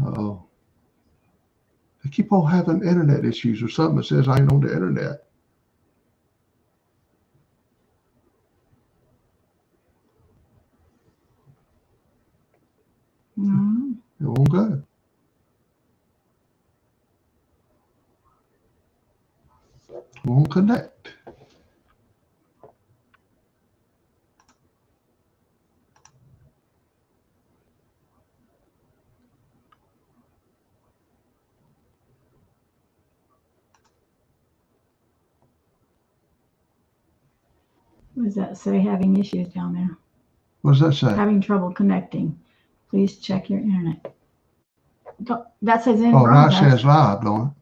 Uh-oh. They keep on having internet issues or something that says I ain't on the internet. Mm-hmm. It won't go. Won't connect. What does that say? Having issues down there. What does that say? Having trouble connecting. Please check your internet. That says in Oh, now it progress. says live, don't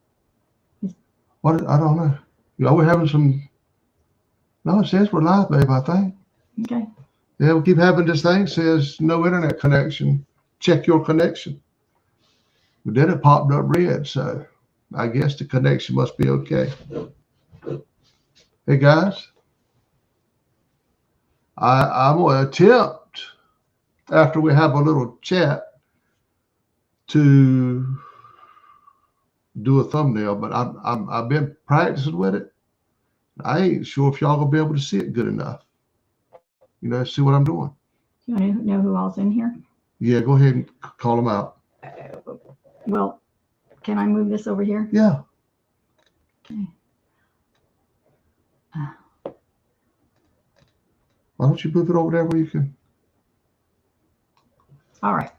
it? What? I don't know. Yeah, we're having some. No, it says we're live, babe, I think. Okay. Yeah, we keep having this thing says no internet connection. Check your connection. But then it popped up red, so I guess the connection must be okay. Hey guys, I'm going to attempt after we have a little chat to do a thumbnail, but I've been practicing with it. I ain't sure if y'all gonna be able to see it good enough. You know, see what I'm doing. You want to know who all's in here? Yeah, go ahead and call them out. Well, can I move this over here? Yeah. Okay. Why don't you move it over there where you can? All right.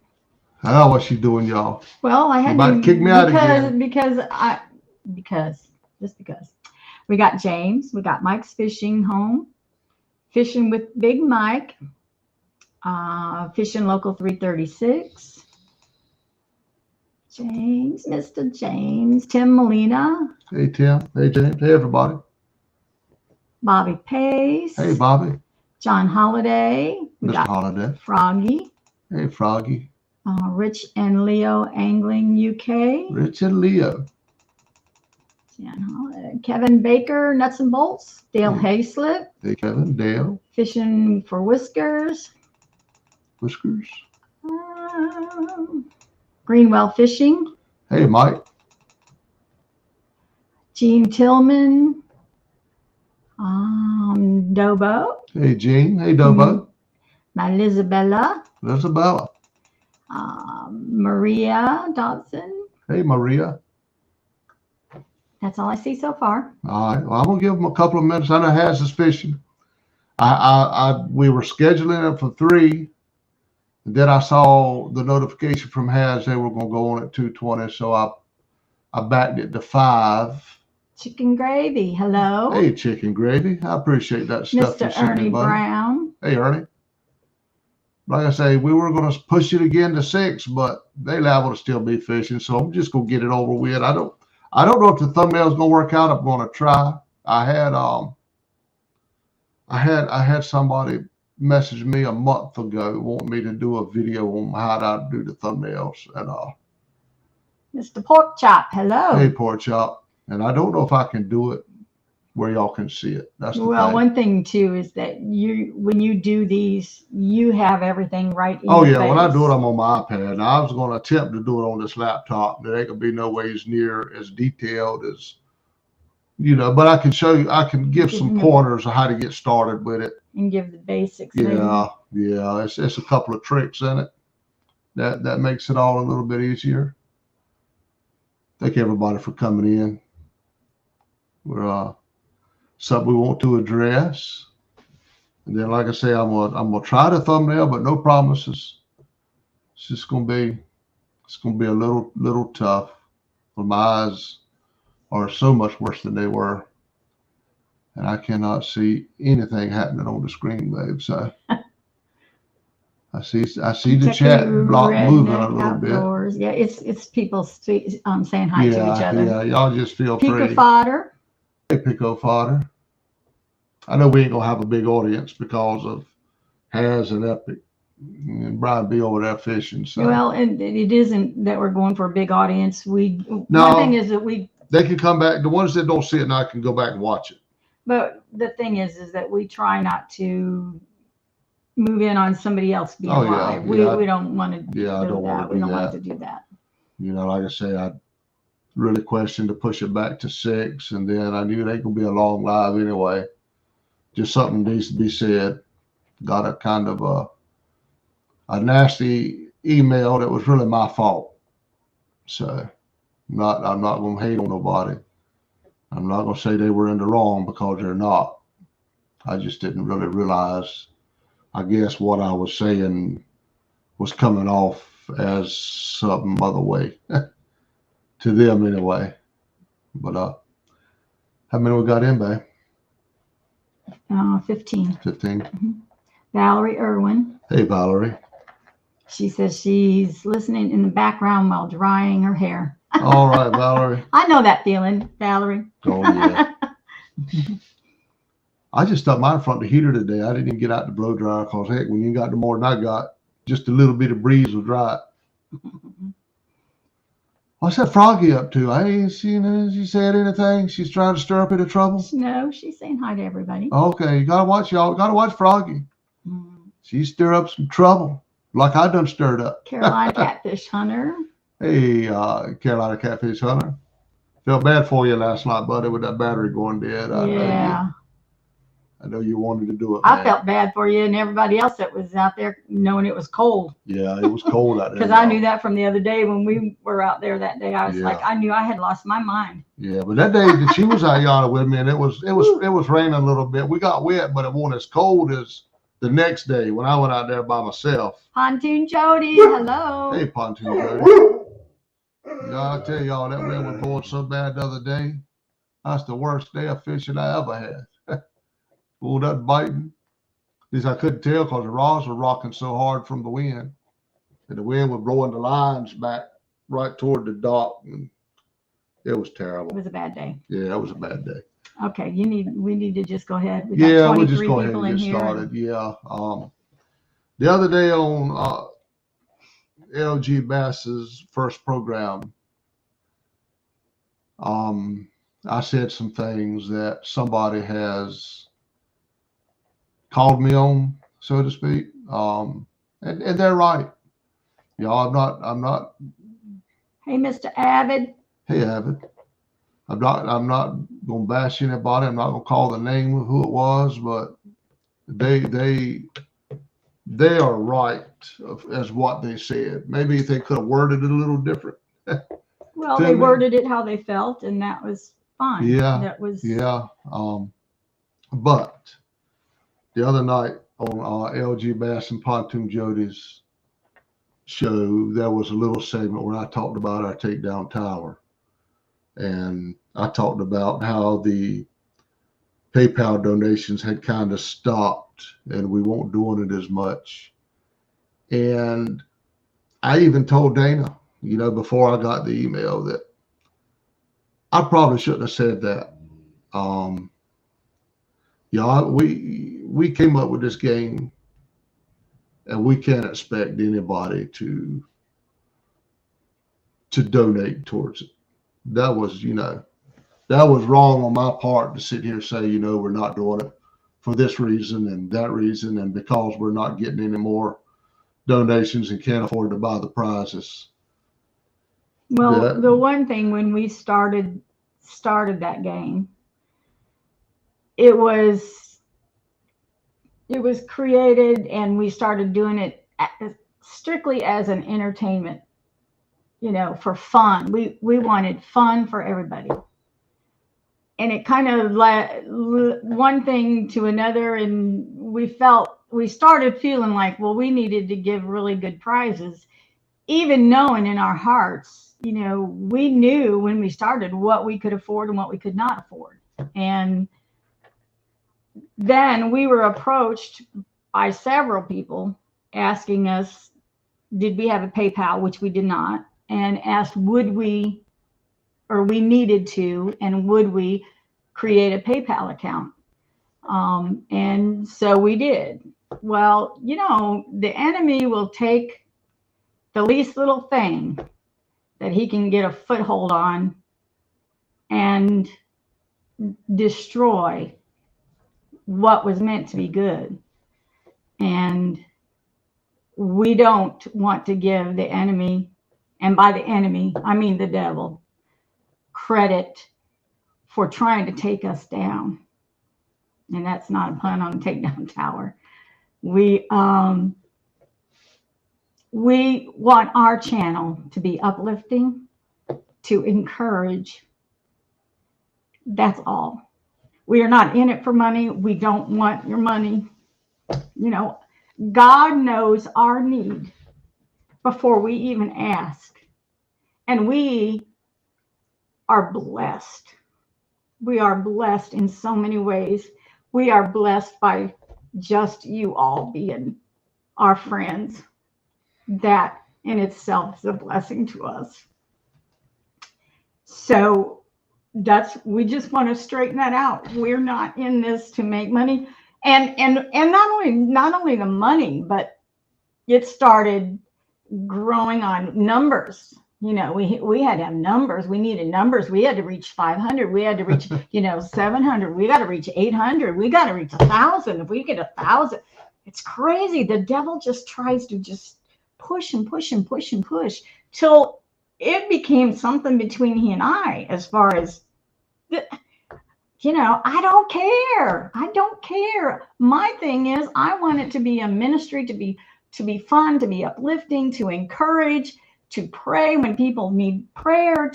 I know what she's doing, y'all. Well, I had to kick me out again because we got James, we got Mike's Fishing Home, Fishing with Big Mike, Fishing Local 336, James, Mr. James, Tim Molina. Hey Tim, hey James, hey everybody. Bobby Pace. Hey Bobby. John Holiday. Mr. Holiday. Froggy. Hey Froggy. Rich and Leo Angling UK. Rich and Leo. Kevin Baker, Nuts and Bolts. Dale Hayslip. Hey Kevin, Dale. Fishing for Whiskers. Whiskers. Greenwell Fishing. Hey Mike. Gene Tillman. Dobo. Hey Gene. Hey Dobo. Elizabella. Elizabella. Maria Dodson. Hey Maria. That's all I see so far. All right. Well, I'm gonna give them a couple of minutes. I know Haz is fishing. We were scheduling it for 3, and then I saw the notification from Haz they were gonna go on at 2:20, so I backed it to 5. Chicken Gravy. Hello. Hey, Chicken Gravy. I appreciate that stuff. Mr. Ernie Brown. Hey, Ernie. Like I say, we were going to push it again to 6, but they liable to still be fishing, so I'm just going to get it over with. I don't know if the thumbnail is going to work out. I'm going to try. I had somebody message me a month ago wanting me to do a video on how to do the thumbnails, and Mr. Pork Chop. Hello. Hey, Pork Chop. And I don't know if I can do it where y'all can see it. That's the thing. One thing too is that when you do these, you have everything right in your face. When I do it, I'm on my iPad. Now, I was going to attempt to do it on this laptop. There ain't going to be no ways near as detailed as, but I can show you, I can give some pointers on how to get started with it. And give the basics. Yeah. It's a couple of tricks in it. That makes it all a little bit easier. Thank everybody for coming in. We're something we want to address, and then, like I say, I'm gonna try the thumbnail, but no promises. It's just gonna be a little tough. My eyes are so much worse than they were, and I cannot see anything happening on the screen, babe. So I see the chat block moving a little outdoors. Bit. Yeah, it's people saying hi to each other. Yeah, y'all just feel free. Pico Fodder. Hey, Pico Fodder. I know we ain't gonna have a big audience because of Haz and Epic and Brian B over there fishing. So. Well, and it isn't that we're going for a big audience. One thing is that they can come back. The ones that don't see it now can go back and watch it. But the thing is that we try not to move in on somebody else being live. We don't want to do that. We don't like to do that. Like I say, I really questioned to push it back to 6, and then I knew it ain't gonna be a long live anyway. Just something needs to be said. Got a kind of a nasty email that was really my fault. So I'm not gonna hate on nobody. I'm not gonna say they were in the wrong, because they're not. I just didn't really realize, I guess, what I was saying was coming off as some other way to them anyway. But how many we got in, babe? 15. 15. Mm-hmm. Valerie Irwin. Hey, Valerie. She says she's listening in the background while drying her hair. All right, Valerie. I know that feeling, Valerie. Oh, yeah. I just stuck mine in front of the heater today. I didn't even get out the blow dryer, because, heck, when you got the more than I got, just a little bit of breeze will dry it. What's that Froggy up to? I ain't seen her. She said anything? She's trying to stir up any trouble? No, she's saying hi to everybody. Okay, you gotta watch, y'all. Gotta watch Froggy. She stirred up some trouble, like I done stirred up. Carolina Catfish Hunter. Hey, Carolina Catfish Hunter. Felt bad for you last night, buddy, with that battery going dead. I know you wanted to do it. I felt bad for you and everybody else that was out there, knowing it was cold. Yeah, it was cold out there. Because I knew that from the other day when we were out there that day. I was like, I knew I had lost my mind. Yeah, but that day that she was out yonder with me, and it was raining a little bit. We got wet, but it wasn't as cold as the next day when I went out there by myself. Pontoon Jody, hello. Hey, Pontoon Jody. Yeah, I tell y'all, that wind was blowing so bad the other day. That's the worst day of fishing I ever had. Pulled up biting. At least I couldn't tell, because the rods were rocking so hard from the wind. And the wind was blowing the lines back right toward the dock. And it was terrible. It was a bad day. Yeah, it was a bad day. Okay, we need to just go ahead. We got we'll just go ahead and get started. Yeah. The other day on LG Bass's first program, I said some things that somebody has called me on, so to speak. And they're right. Y'all, I'm not. Hey, Mr. Avid. Hey, Avid. I'm not gonna bash anybody. I'm not gonna call the name of who it was, but they are right as what they said. Maybe if they could have worded it a little different. Well, they worded it how they felt, and that was fine. Yeah. That was. Yeah. But the other night on LG Bass and Pontoon Jody's show, there was a little segment where I talked about our takedown tower. And I talked about how the PayPal donations had kind of stopped and we weren't doing it as much. And I even told Dana, before I got the email, that I probably shouldn't have said that. We came up with this game, and we can't expect anybody to donate towards it. That was wrong on my part to sit here and say, we're not doing it for this reason and that reason, and because we're not getting any more donations and can't afford to buy the prizes. Well, the one thing when we started that game, it was created, and we started doing it strictly as an entertainment, for fun. We wanted fun for everybody. And it kind of led one thing to another, and we started feeling like, well, we needed to give really good prizes, even knowing in our hearts, we knew when we started what we could afford and what we could not afford. And then we were approached by several people asking us, did we have a PayPal, which we did not, and asked would we, or we needed to, and would we create a PayPal account. And so we did. Well, the enemy will take the least little thing that he can get a foothold on and destroy what was meant to be good. And we don't want to give the enemy and by the enemy, I mean the devil, credit for trying to take us down. And that's not a pun on the takedown tower. We want our channel to be uplifting, to encourage. That's all. We are not in it for money. We don't want your money. You know, God knows our need before we even ask. And we are blessed. We are blessed in so many ways. We are blessed by just you all being our friends. That in itself is a blessing to us. So we just want to straighten that out. We're not in this to make money. And not only the money, but it started growing on numbers. You know, we had to have numbers. We needed numbers. We had to reach 500. We had to reach, 700. We got to reach 800. We got to reach 1,000. If we get 1,000, it's crazy. The devil just tries to just push and push and push and push till it became something between he and I, as far as, I don't care. I don't care. My thing is, I want it to be a ministry, to be fun, to be uplifting, to encourage, to pray when people need prayer,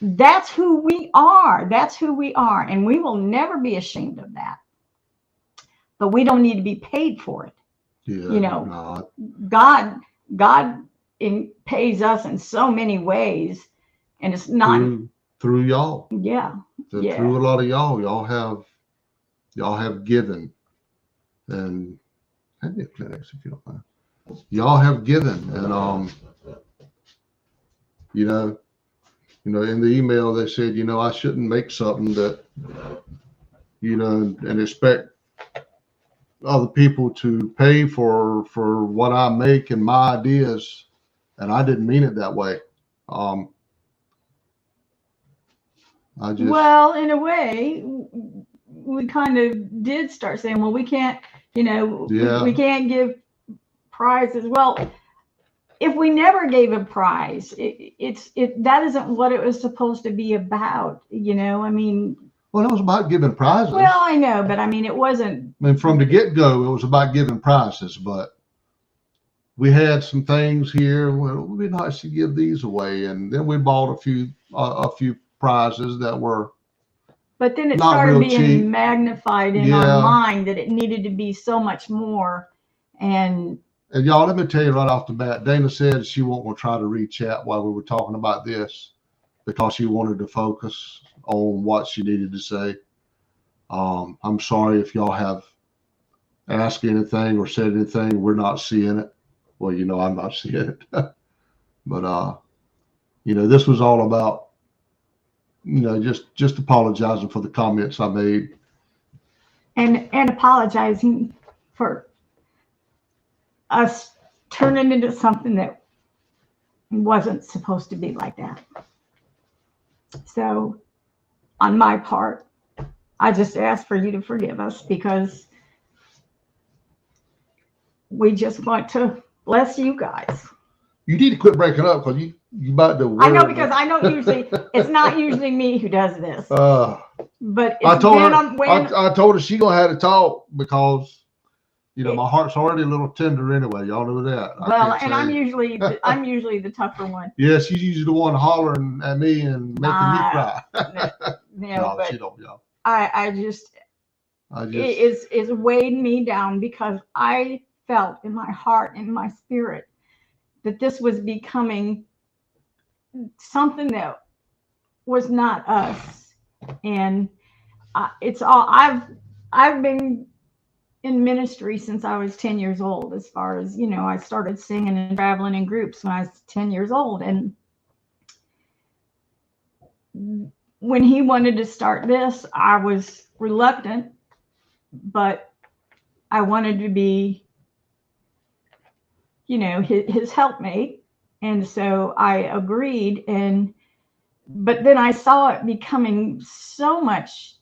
that's who we are. That's who we are. And we will never be ashamed of that. But we don't need to be paid for it. Yeah, God pays us in so many ways, and it's not through y'all. Yeah. Through a lot of y'all have given, and hand me a Kleenex if you don't mind. Y'all have given, and in the email they said, I shouldn't make something that, and expect other people to pay for what I make and my ideas, and I didn't mean it that way. Well, in a way, we kind of did start saying, well, we can't, we can't give prizes. Well, if we never gave a prize, that isn't what it was supposed to be about. Well, it was about giving prizes. Well, I know, but it wasn't. From the get-go, it was about giving prizes, but we had some things here. Well, it would be nice to give these away, and then we bought a few prizes that were. But then it started being cheap. Magnified in our mind that it needed to be so much more, and y'all, let me tell you right off the bat, Dana said she wasn't going to try to read chat while we were talking about this because she wanted to focus on what she needed to say. I'm sorry if y'all have asked anything or said anything. We're not seeing it. Well, I'm not seeing it. But, this was all about, just apologizing for the comments I made. And apologizing for us turning into something that wasn't supposed to be like that. So on my part, I just ask for you to forgive us because we just want to bless you guys. You need to quit breaking up because you about to. I know, because I don't usually, it's not usually me who does this. But I told her she gonna have to talk because my heart's already a little tender anyway. Y'all know that. Well, and I'm usually the tougher one. Yeah, she's usually the one hollering at me and making me cry. No, but she don't, y'all. I just it's weighed me down because I felt in my heart and my spirit that this was becoming something that was not us, and it's all I've been in ministry since I was 10 years old. As far as I started singing and traveling in groups when I was 10 years old, and when he wanted to start this, I was reluctant, but I wanted to be his helpmate, and so I agreed. But then I saw it becoming so much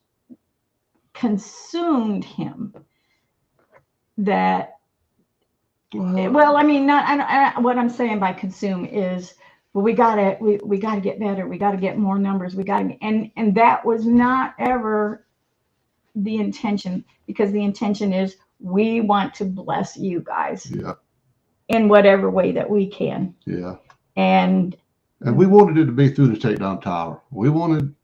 consumed him that Well, I mean, what I'm saying by consume is, well, we gotta get better. We gotta get more numbers. And that was not ever the intention, because the intention is we want to bless you guys. Yeah. In whatever way that we can. Yeah. And we wanted it to be through the takedown tower. We wanted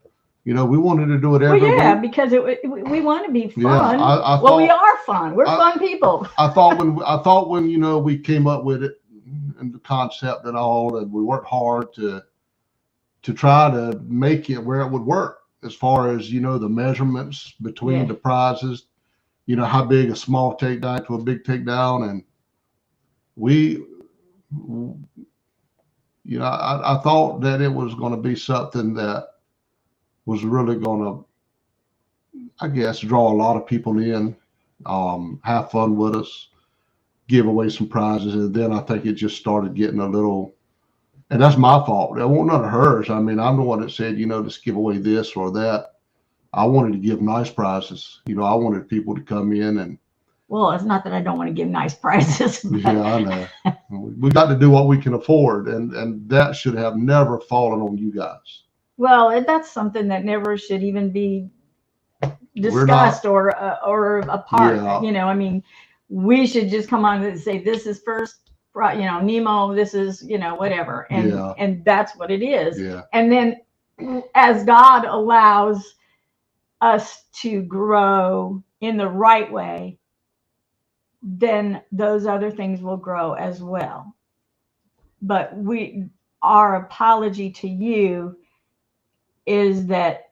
to do it every week. Because we want to be fun. Yeah, I thought, we are fun. We're fun people. I thought when we came up with it and the concept and all, and we worked hard to try to make it where it would work as far as the measurements between the prizes, how big a small takedown to a big takedown, and I thought that it was going to be something that was really going to, I guess, draw a lot of people in, have fun with us, give away some prizes. And then I think it just started getting a little, and that's my fault. It wasn't none of hers. I mean, I'm the one that said, just give away this or that. I wanted to give nice prizes. I wanted people to come in and. Well, it's not that I don't want to give nice prizes. Yeah, I know. We got to do what we can afford, and that should have never fallen on you guys. Well, that's something that never should even be discussed or a part. Yeah. I mean, we should just come on and say, this is first, Nemo, this is, whatever. And that's what it is. Yeah. And then as God allows us to grow in the right way, then those other things will grow as well. But our apology to you is that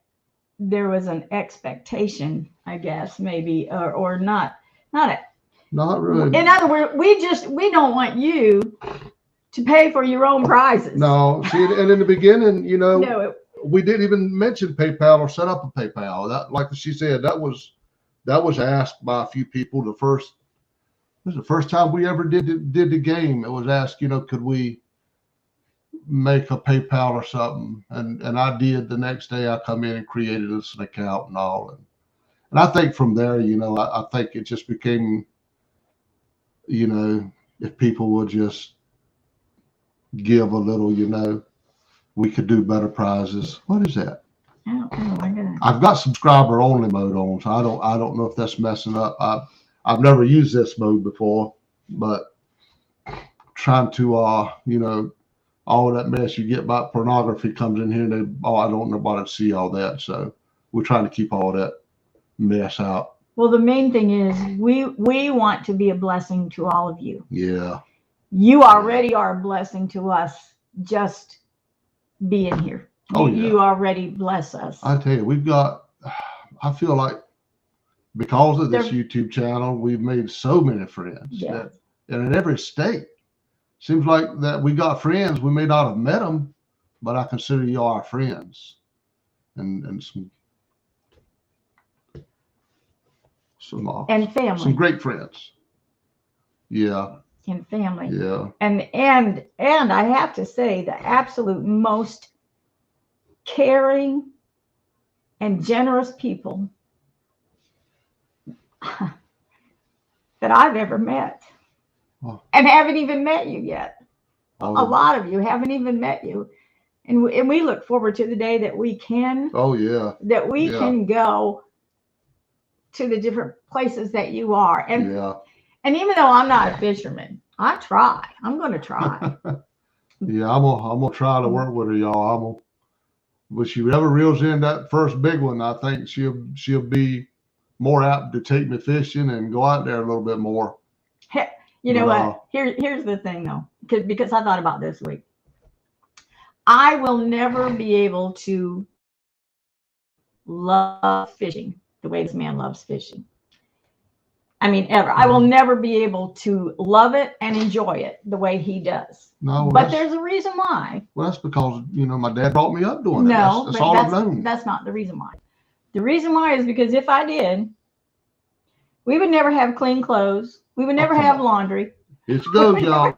there was an expectation, I guess, maybe, or not really. In other words, we don't want you to pay for your own prizes. No, see, and in the beginning, we didn't even mention PayPal or set up a PayPal. That, like she said, that was asked by a few people. This was the first time we ever did the game. It was asked, could we make a PayPal or something? And I did. The next day I come in and created us an account and all. And I think from there, I think it just became, if people would just give a little, we could do better prizes. What is that? Oh my God. I've got subscriber only mode on, so I don't know if that's messing up. I've never used this mode before, but trying to all that mess you get about pornography comes in here, and I don't know about to see all that. So we're trying to keep all that mess out. Well, the main thing is we want to be a blessing to all of you. Yeah. You already are a blessing to us just being here. Oh, yeah. You already bless us. I tell you, I feel like because of this YouTube channel, we've made so many friends. Yeah. And in every state. Seems like that we got friends. We may not have met them, but I consider you our friends, and some family, some great friends. Yeah. And family. Yeah. And I have to say, the absolute most caring and generous people that I've ever met. And haven't even met you yet. A lot of you haven't even met you. And we look forward to the day that we can. Oh, yeah. That we can go to the different places that you are. And even though I'm not a fisherman, I try. I'm going to try. Yeah, I'm gonna try to work with her, y'all. When she ever reels in that first big one, I think she'll be more apt to take me fishing and go out there a little bit more. You know what? Here's the thing, though, because I thought about this week. I will never be able to love fishing the way this man loves fishing. I mean, ever. I will never be able to love it and enjoy it the way he does. No, but there's a reason why. Well, that's because, my dad brought me up doing it. That's all I've known. That's not the reason why. The reason why is because if I did, we would never have clean clothes. We would never have laundry. Here she goes, y'all.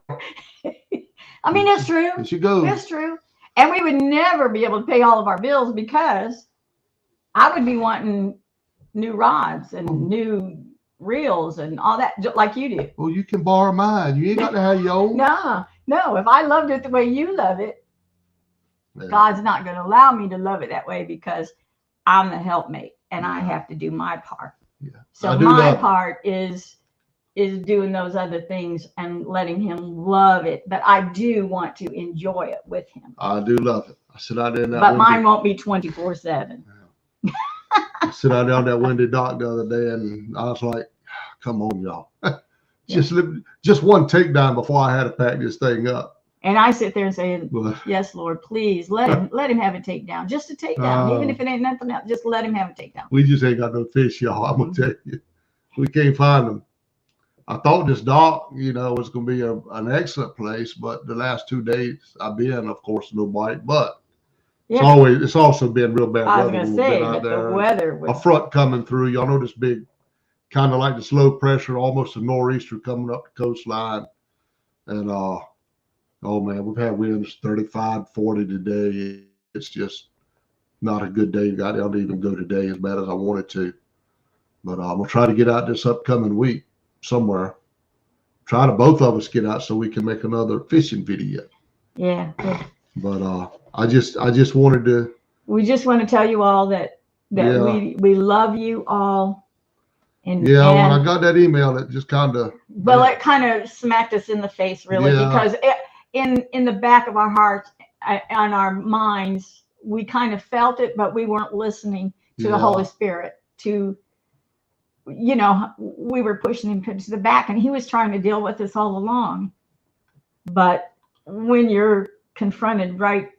I mean, it's true. Here she goes. It's true. And we would never be able to pay all of our bills because I would be wanting new rods and new reels and all that, like you do. Well, you can borrow mine. You ain't got to have your own. No. If I loved it the way you love it, God's not going to allow me to love it that way because I'm the helpmate and I have to do my part. Yeah. So my part is doing those other things and letting him love it. But I do want to enjoy it with him. I do love it. I sit out there in that but mine won't be 24/7. I sit out there on that windy dock the other day and I was like, come on, y'all. Just one takedown before I had to pack this thing up. And I sit there and say, yes, Lord, please let him have a takedown. Just a takedown. Even if it ain't nothing else, just let him have a takedown. We just ain't got no fish, y'all. I'm going to tell you. We can't find them. I thought this dock, was going to be an excellent place, but the last 2 days I've been, of course, no bite. But it's also been real bad weather. I was going to say, but the weather. A front coming through. Y'all know this big, kind of like this low pressure, almost a nor'easter coming up the coastline. And, oh man, we've had winds 35, 40 today. It's just not a good day. I didn't even go today as bad as I wanted to. But I'm gonna try to get out this upcoming week somewhere. Try to both of us get out so we can make another fishing video. Yeah. But I just wanted to. We just want to tell you all that we love you all. And when I got that email, it just kind of. Well, it kind of smacked us in the face, really, because in the back of our hearts and our minds, we kind of felt it, but we weren't listening to the Holy Spirit. We were pushing him to the back, and he was trying to deal with us all along. But when you're confronted right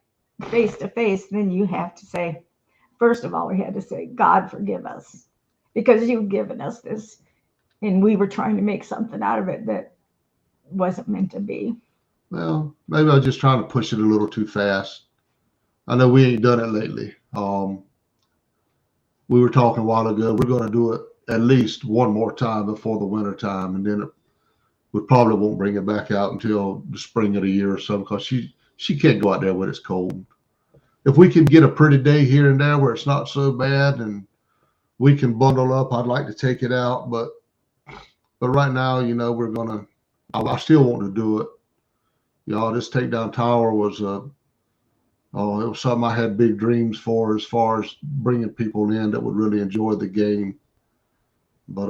face to face, then you have to say, first of all, we had to say, God, forgive us, because you've given us this, and we were trying to make something out of it that wasn't meant to be. Well, maybe I was just trying to push it a little too fast. I know we ain't done it lately. We were talking a while ago. We're going to do it at least one more time before the winter time, and then we probably won't bring it back out until the spring of the year or something, because she can't go out there when it's cold. If we can get a pretty day here and there where it's not so bad and we can bundle up, I'd like to take it out. But right now, we're gonna. I still want to do it. This takedown tower was it was something I had big dreams for, as far as bringing people in that would really enjoy the game. But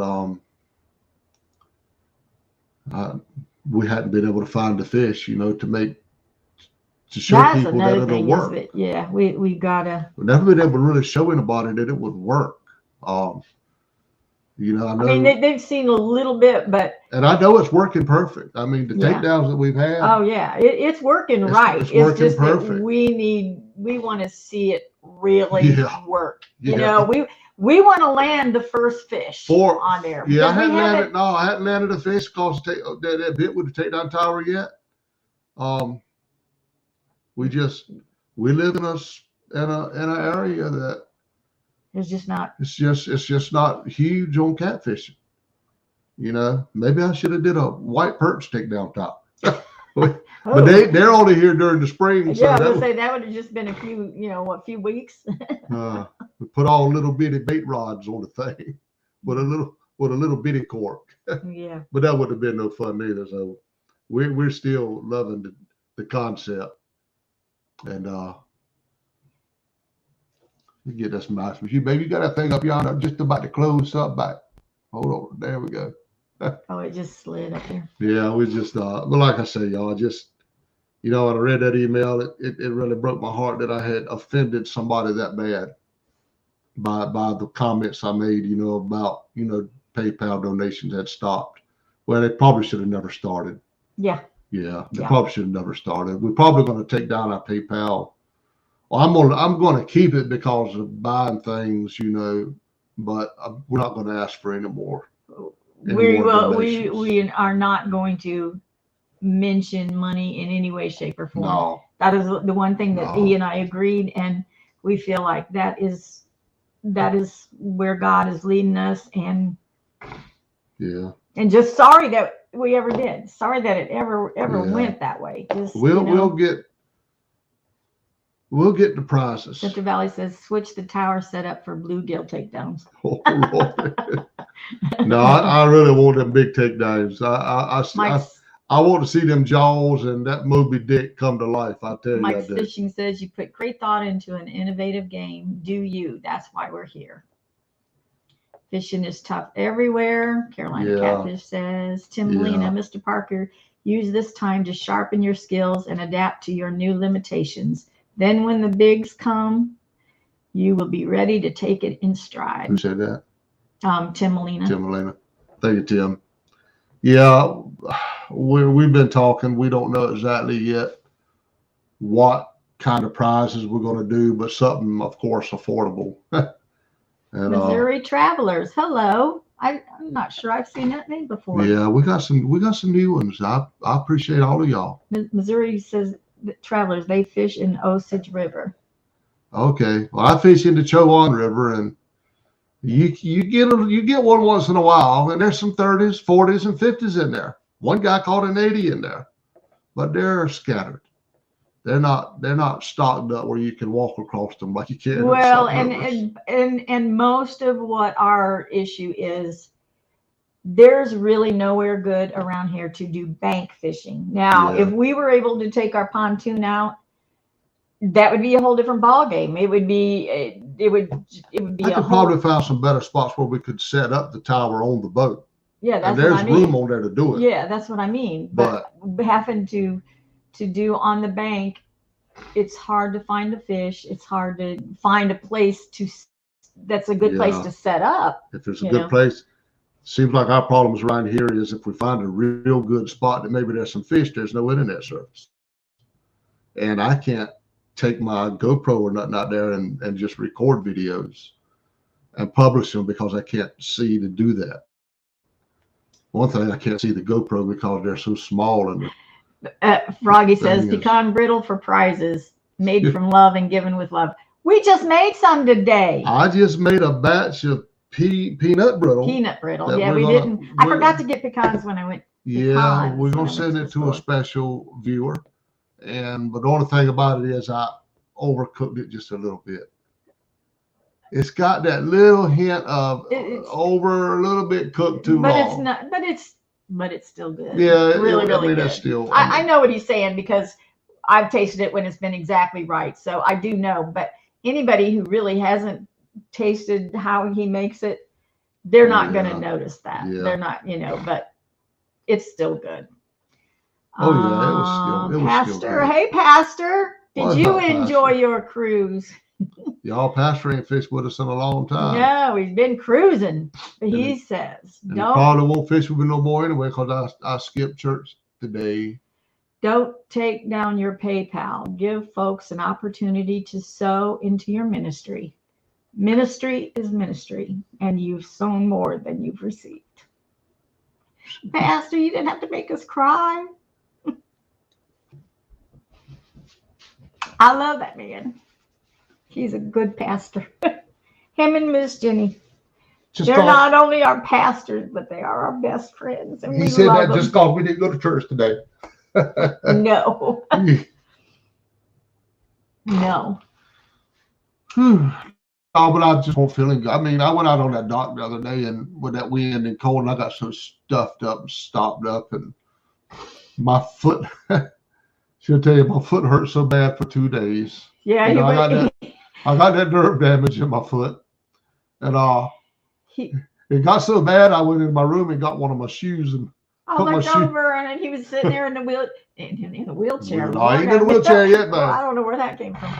we hadn't been able to find the fish, to show That's people that it'll work. We gotta. We've never been able to really show anybody that it would work. I know. I mean, they've seen a little bit, and I know it's working perfect. I mean, the takedowns that we've had. Oh yeah, it's working right. It's working just perfect. That we want to see it really work. We want to land the first fish on there. Yeah, I hadn't landed a fish because that bit with the takedown tower yet. We live in an area that it's just not huge on catfishing. Maybe I should have did a white perch takedown top. But they're only here during the spring. Yeah, I would say that would have just been a few weeks. We put all little bitty bait rods on the thing with a little bitty cork. Yeah. But that would have been no fun either. So we're still loving the concept. And you get this nice with you, baby. You got that thing up yonder. I'm just about to close up back. Hold on. There we go. Oh, it just slid up there. Yeah, we just but like I say, y'all, when I read that email, it really broke my heart that I had offended somebody that bad by the comments I made, about PayPal donations had stopped. Well, they probably should have never started. Yeah. Yeah, they probably should have never started. We're probably going to take down our PayPal. Well, I'm going to keep it because of buying things, but we're not going to ask for any more. We are not going to mention money in any way, shape, or form. No. That is the one thing that he and I agreed, and we feel like that is where God is leading us, and just sorry that we ever did. Sorry that it ever went that way. Just, we'll get. We'll get the prizes. Central Valley says switch the tower setup for bluegill takedowns. Oh, Lord. No, I really want them big takedowns. I want to see them jaws and that Moby Dick come to life. I tell you, Mike's Fishing says you put great thought into an innovative game. Do you? That's why we're here. Fishing is tough everywhere. Carolina Catfish says. Tim Molina, Mr. Parker, use this time to sharpen your skills and adapt to your new limitations. Then when the bigs come, you will be ready to take it in stride. Who said that? Tim Molina. Tim Molina. Thank you, Tim. Yeah, we've been talking. We don't know exactly yet what kind of prizes we're going to do, but something, of course, affordable. And, Missouri Travelers. Hello. I'm not sure I've seen that name before. Yeah, we got some new ones. I appreciate all of y'all. Missouri says that Travelers, they fish in Osage River. Okay. Well, I fish in the Chowan River, and you get one once in a while, and there's some 30s, 40s, and 50s in there. One guy caught an 80 in there, but they're scattered. They're not stocked up where you can walk across them like you can. Well, and most of what our issue is, there's really nowhere good around here to do bank fishing. Now, if we were able to take our pontoon out, that would be a whole different ball game. It would be. I could probably find some better spots where we could set up the tower on the boat. Yeah, that's and there's what I mean. room on there to do it. Yeah, that's what I mean. But having to do on the bank, it's hard to find the fish. It's hard to find a place that's a good place to set up. If there's a good place, seems like our problems around here is if we find a real good spot that maybe there's some fish, there's no internet service, and I can't take my GoPro or nothing out there and just record videos and publish them because I can't see to do that. One thing, I can't see the GoPro because they're so small. And Froggy says pecan brittle for prizes, made from love and given with love. We just made some today. I just made a batch of peanut brittle. Peanut brittle. Yeah, we didn't. I forgot to get pecans when I went. Yeah, we're gonna send it to a special viewer. But the only thing about it is I overcooked it just a little bit. It's got that little hint of over a little bit cooked too long. But it's not. But it's still good. Yeah, really good. That's still. I know what he's saying because I've tasted it when it's been exactly right. So I do know. But anybody who really hasn't tasted how he makes it, they're not going to notice that. Yeah. They're not, but it's still good. Oh yeah, it was Pastor, still good. Hey Pastor, did you enjoy your cruise? Y'all, Pastor ain't fished with us in a long time. No, he's been cruising. But he says, don't. Probably won't fish with me no more anyway because I skipped church today. Don't take down your PayPal. Give folks an opportunity to sow into your ministry. Ministry is ministry, and you've sown more than you've received. Pastor, you didn't have to make us cry. I love that man. He's a good pastor. Him and Miss Jenny. They're not only our pastors, but they are our best friends. And he said that just because we didn't go to church today. No. No. Oh, but I just won't feeling good. I mean, I went out on that dock the other day and with that wind and cold, and I got so stuffed up and stopped up, and my foot, she'll tell you, my foot hurt so bad for 2 days. Yeah, I got that nerve damage in my foot, and it got so bad. I went in my room and got one of my shoes and I looked over, and he was sitting there in the wheelchair. No, I ain't in a wheelchair yet, man. I don't know where that came from.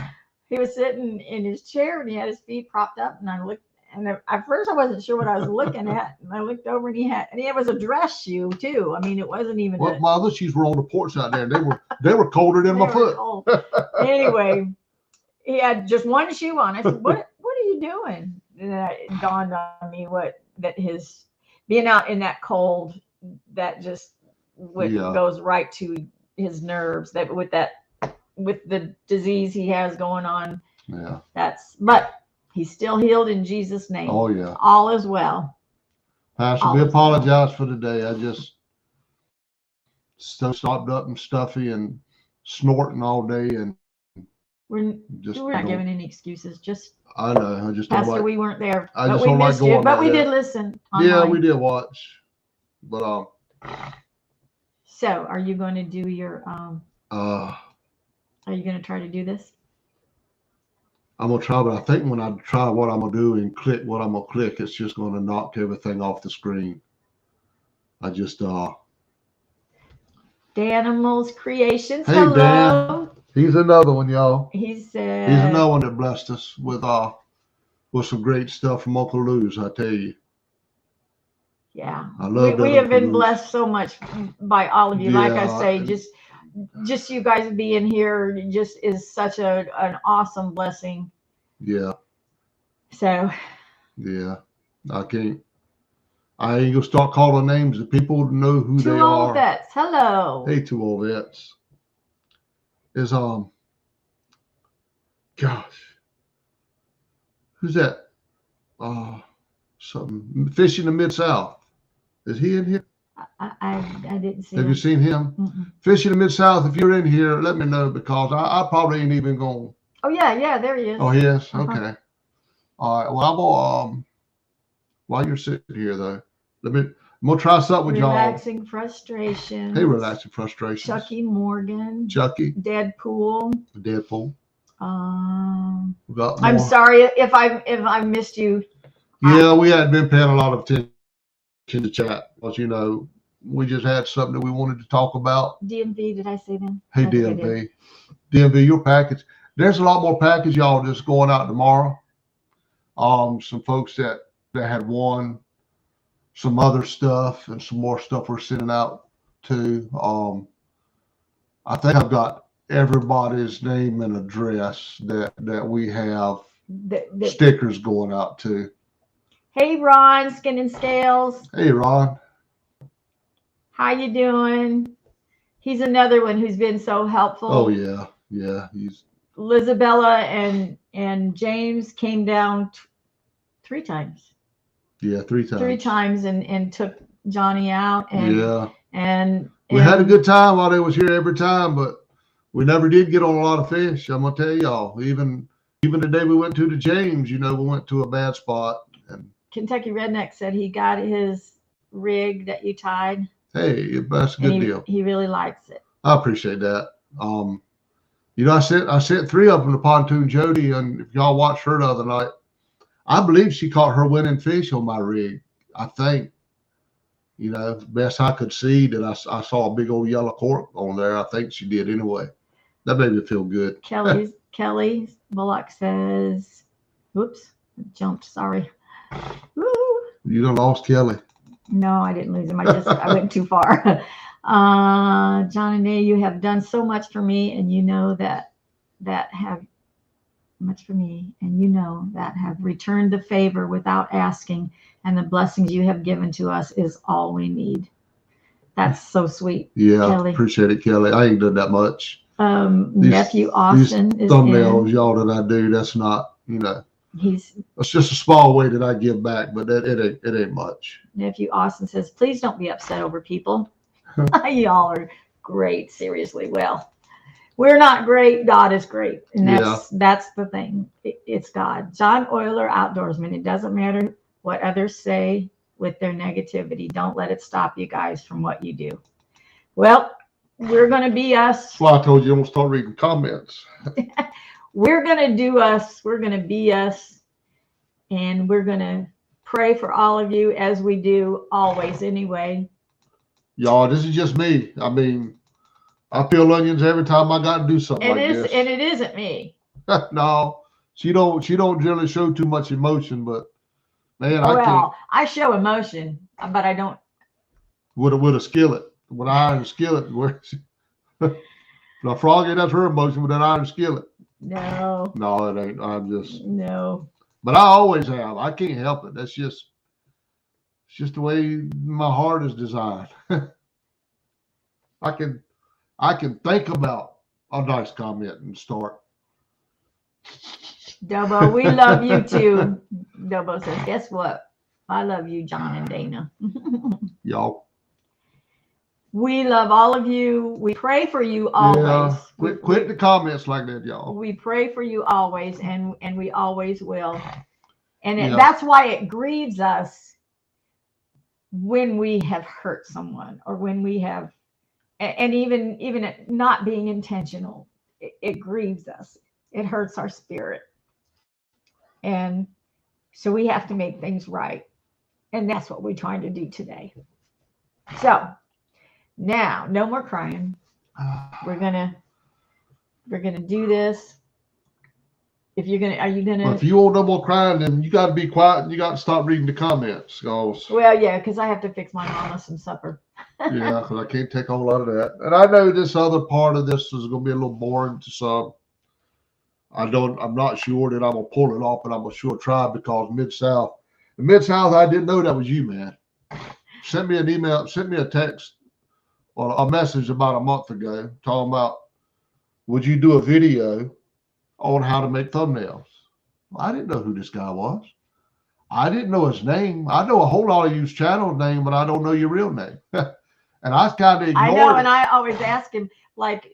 He was sitting in his chair and he had his feet propped up, and I looked, and at first I wasn't sure what I was looking at, and I looked over and he was a dress shoe too. I mean, it wasn't even. Well, my other shoes were on the porch out there, and they were colder than my foot. Anyway, he had just one shoe on. I said, "What are you doing?" And it dawned on me that his being out in that cold, that just goes right to his nerves. That with the disease he has going on. Yeah. But he's still healed in Jesus' name. Oh yeah. All is well. Pastor, we apologize for today. I just stopped up and stuffy and snorting all day, and We're Just not don't- giving any excuses. Just I know. I just don't Pastor, like. we weren't there. I But just we don't like missed you. going But like we did that. listen Yeah, online. we did watch. But So, are you going to do your? uh, Are you going to try to do this? I'm gonna try, but I think when I try what I'm gonna do and click what I'm gonna click, it's just gonna knock everything off the screen. I just Danimals Creations. Hey, Hello. Dan. He's another one, y'all. He said. He's another one that blessed us with some great stuff from Uncle Lou's, I tell you. Yeah, I love that we have Uncle been Lou's. blessed so much by all of you. Like I Yeah, say, just you guys being here just is such an awesome blessing. Yeah. So Yeah. I ain't gonna start calling names. The people know who they two old are. vets. Hello. Hey, two old vets. Is gosh, who's that? Something Fish in the Mid-South. Is he in here? I didn't see Have him. you seen him? Mm-mm. Fish in the Mid-South, if you're in here, let me know because I probably ain't even going. Oh yeah, there he is. Oh, he is? Uh-huh. Okay. All right. Well, I'm gonna while you're sitting here though, I'm gonna try something with y'all. Relaxing Frustrations. Hey, Relaxing Frustrations. Chucky Morgan. Chucky. Deadpool. Deadpool. We got I'm more. sorry if I missed you. Yeah, we hadn't been paying a lot of attention to chat, but we just had something that we wanted to talk about. DMV, did I say them? Hey, I think I did. DMV, your package. There's a lot more package, y'all, just going out tomorrow. Some folks that had won some other stuff and some more stuff we're sending out too. I think I've got everybody's name and address that we have stickers going out to. Hey, Ron, Skin and Scales. Hey, Ron. How you doing? He's another one who's been so helpful. Oh yeah, yeah. He's Lizabella and James came down 3 times. Yeah, 3 times. 3 times and took Johnny out and we had a good time while they was here every time, but we never did get on a lot of fish. I'm gonna tell y'all, even the day we went to the James, we went to a bad spot. And Kentucky Redneck said he got his rig that you tied. Hey, that's a good deal. He really likes it. I appreciate that. I sent 3 of them to Pontoon Jody, and if y'all watched her the other night, I believe she caught her winning fish on my rig. I think, best I could see that I saw a big old yellow cork on there. I think she did anyway. That made me feel good. Kelly Bullock says, "Whoops, jumped. Sorry." Woo. You done lost Kelly. No, I didn't lose him. I went too far. John and Nay, you have done so much for me, and you know that have much for me, and you know that have returned the favor without asking, and the blessings you have given to us is all we need. That's so sweet. Yeah, Kelly. Appreciate it, Kelly. I ain't done that much. Nephew Austin these is thumbnails, in. y'all, that I do. That's not, It's just a small way that I give back, but it ain't much. Nephew Austin says, "Please don't be upset over people." Y'all are great. Seriously, well, we're not great. God is great, and that's the thing. It's God. John Euler, outdoorsman. It doesn't matter what others say with their negativity. Don't let it stop you guys from what you do. Well, we're gonna be us. That's why I told you don't start reading comments. We're gonna do us. We're gonna be us, and we're gonna pray for all of you as we do always. Anyway. Y'all, this is just me. I mean, I peel onions every time I got to do something like this. And it isn't me. No, she don't generally show too much emotion, but man, I show emotion, but I don't. With a skillet, with an iron skillet, where now Froggy, that's her emotion with an iron skillet. No, it ain't. I'm just no. But I always have. I can't help it. That's just. It's just the way my heart is designed. I can think about a nice comment and start. Dobo, we love you too. Dobo says, "Guess what? I love you, John and Dana." Y'all. We love all of you. We pray for you always. Yeah. Quit the comments like that, y'all. We pray for you always, and we always will. And Yeah. that's why it grieves us when we have hurt someone, or when we have, and even it not being intentional, it grieves us. It hurts our spirit. And so we have to make things right. And that's what we're trying to do today. So now, no more crying. We're gonna do this. If you're gonna, are you gonna? Well, if you want no more crying, then you got to be quiet and you got to stop reading the comments. Well, yeah, because I have to fix my mama some supper. Yeah, because I can't take a whole lot of that. And I know this other part of this is going to be a little boring to some. I'm not sure that I'm going to pull it off, but I'm going to sure try, because Mid-South, I didn't know that was you, man. Sent me an email, sent me a text or a message about a month ago talking about, would you do a video on how to make thumbnails? Well, I didn't know who this guy was. I didn't know his name. I know a whole lot of you's channel name, but I don't know your real name. And I kind of ignored I know, it. and I always ask him, like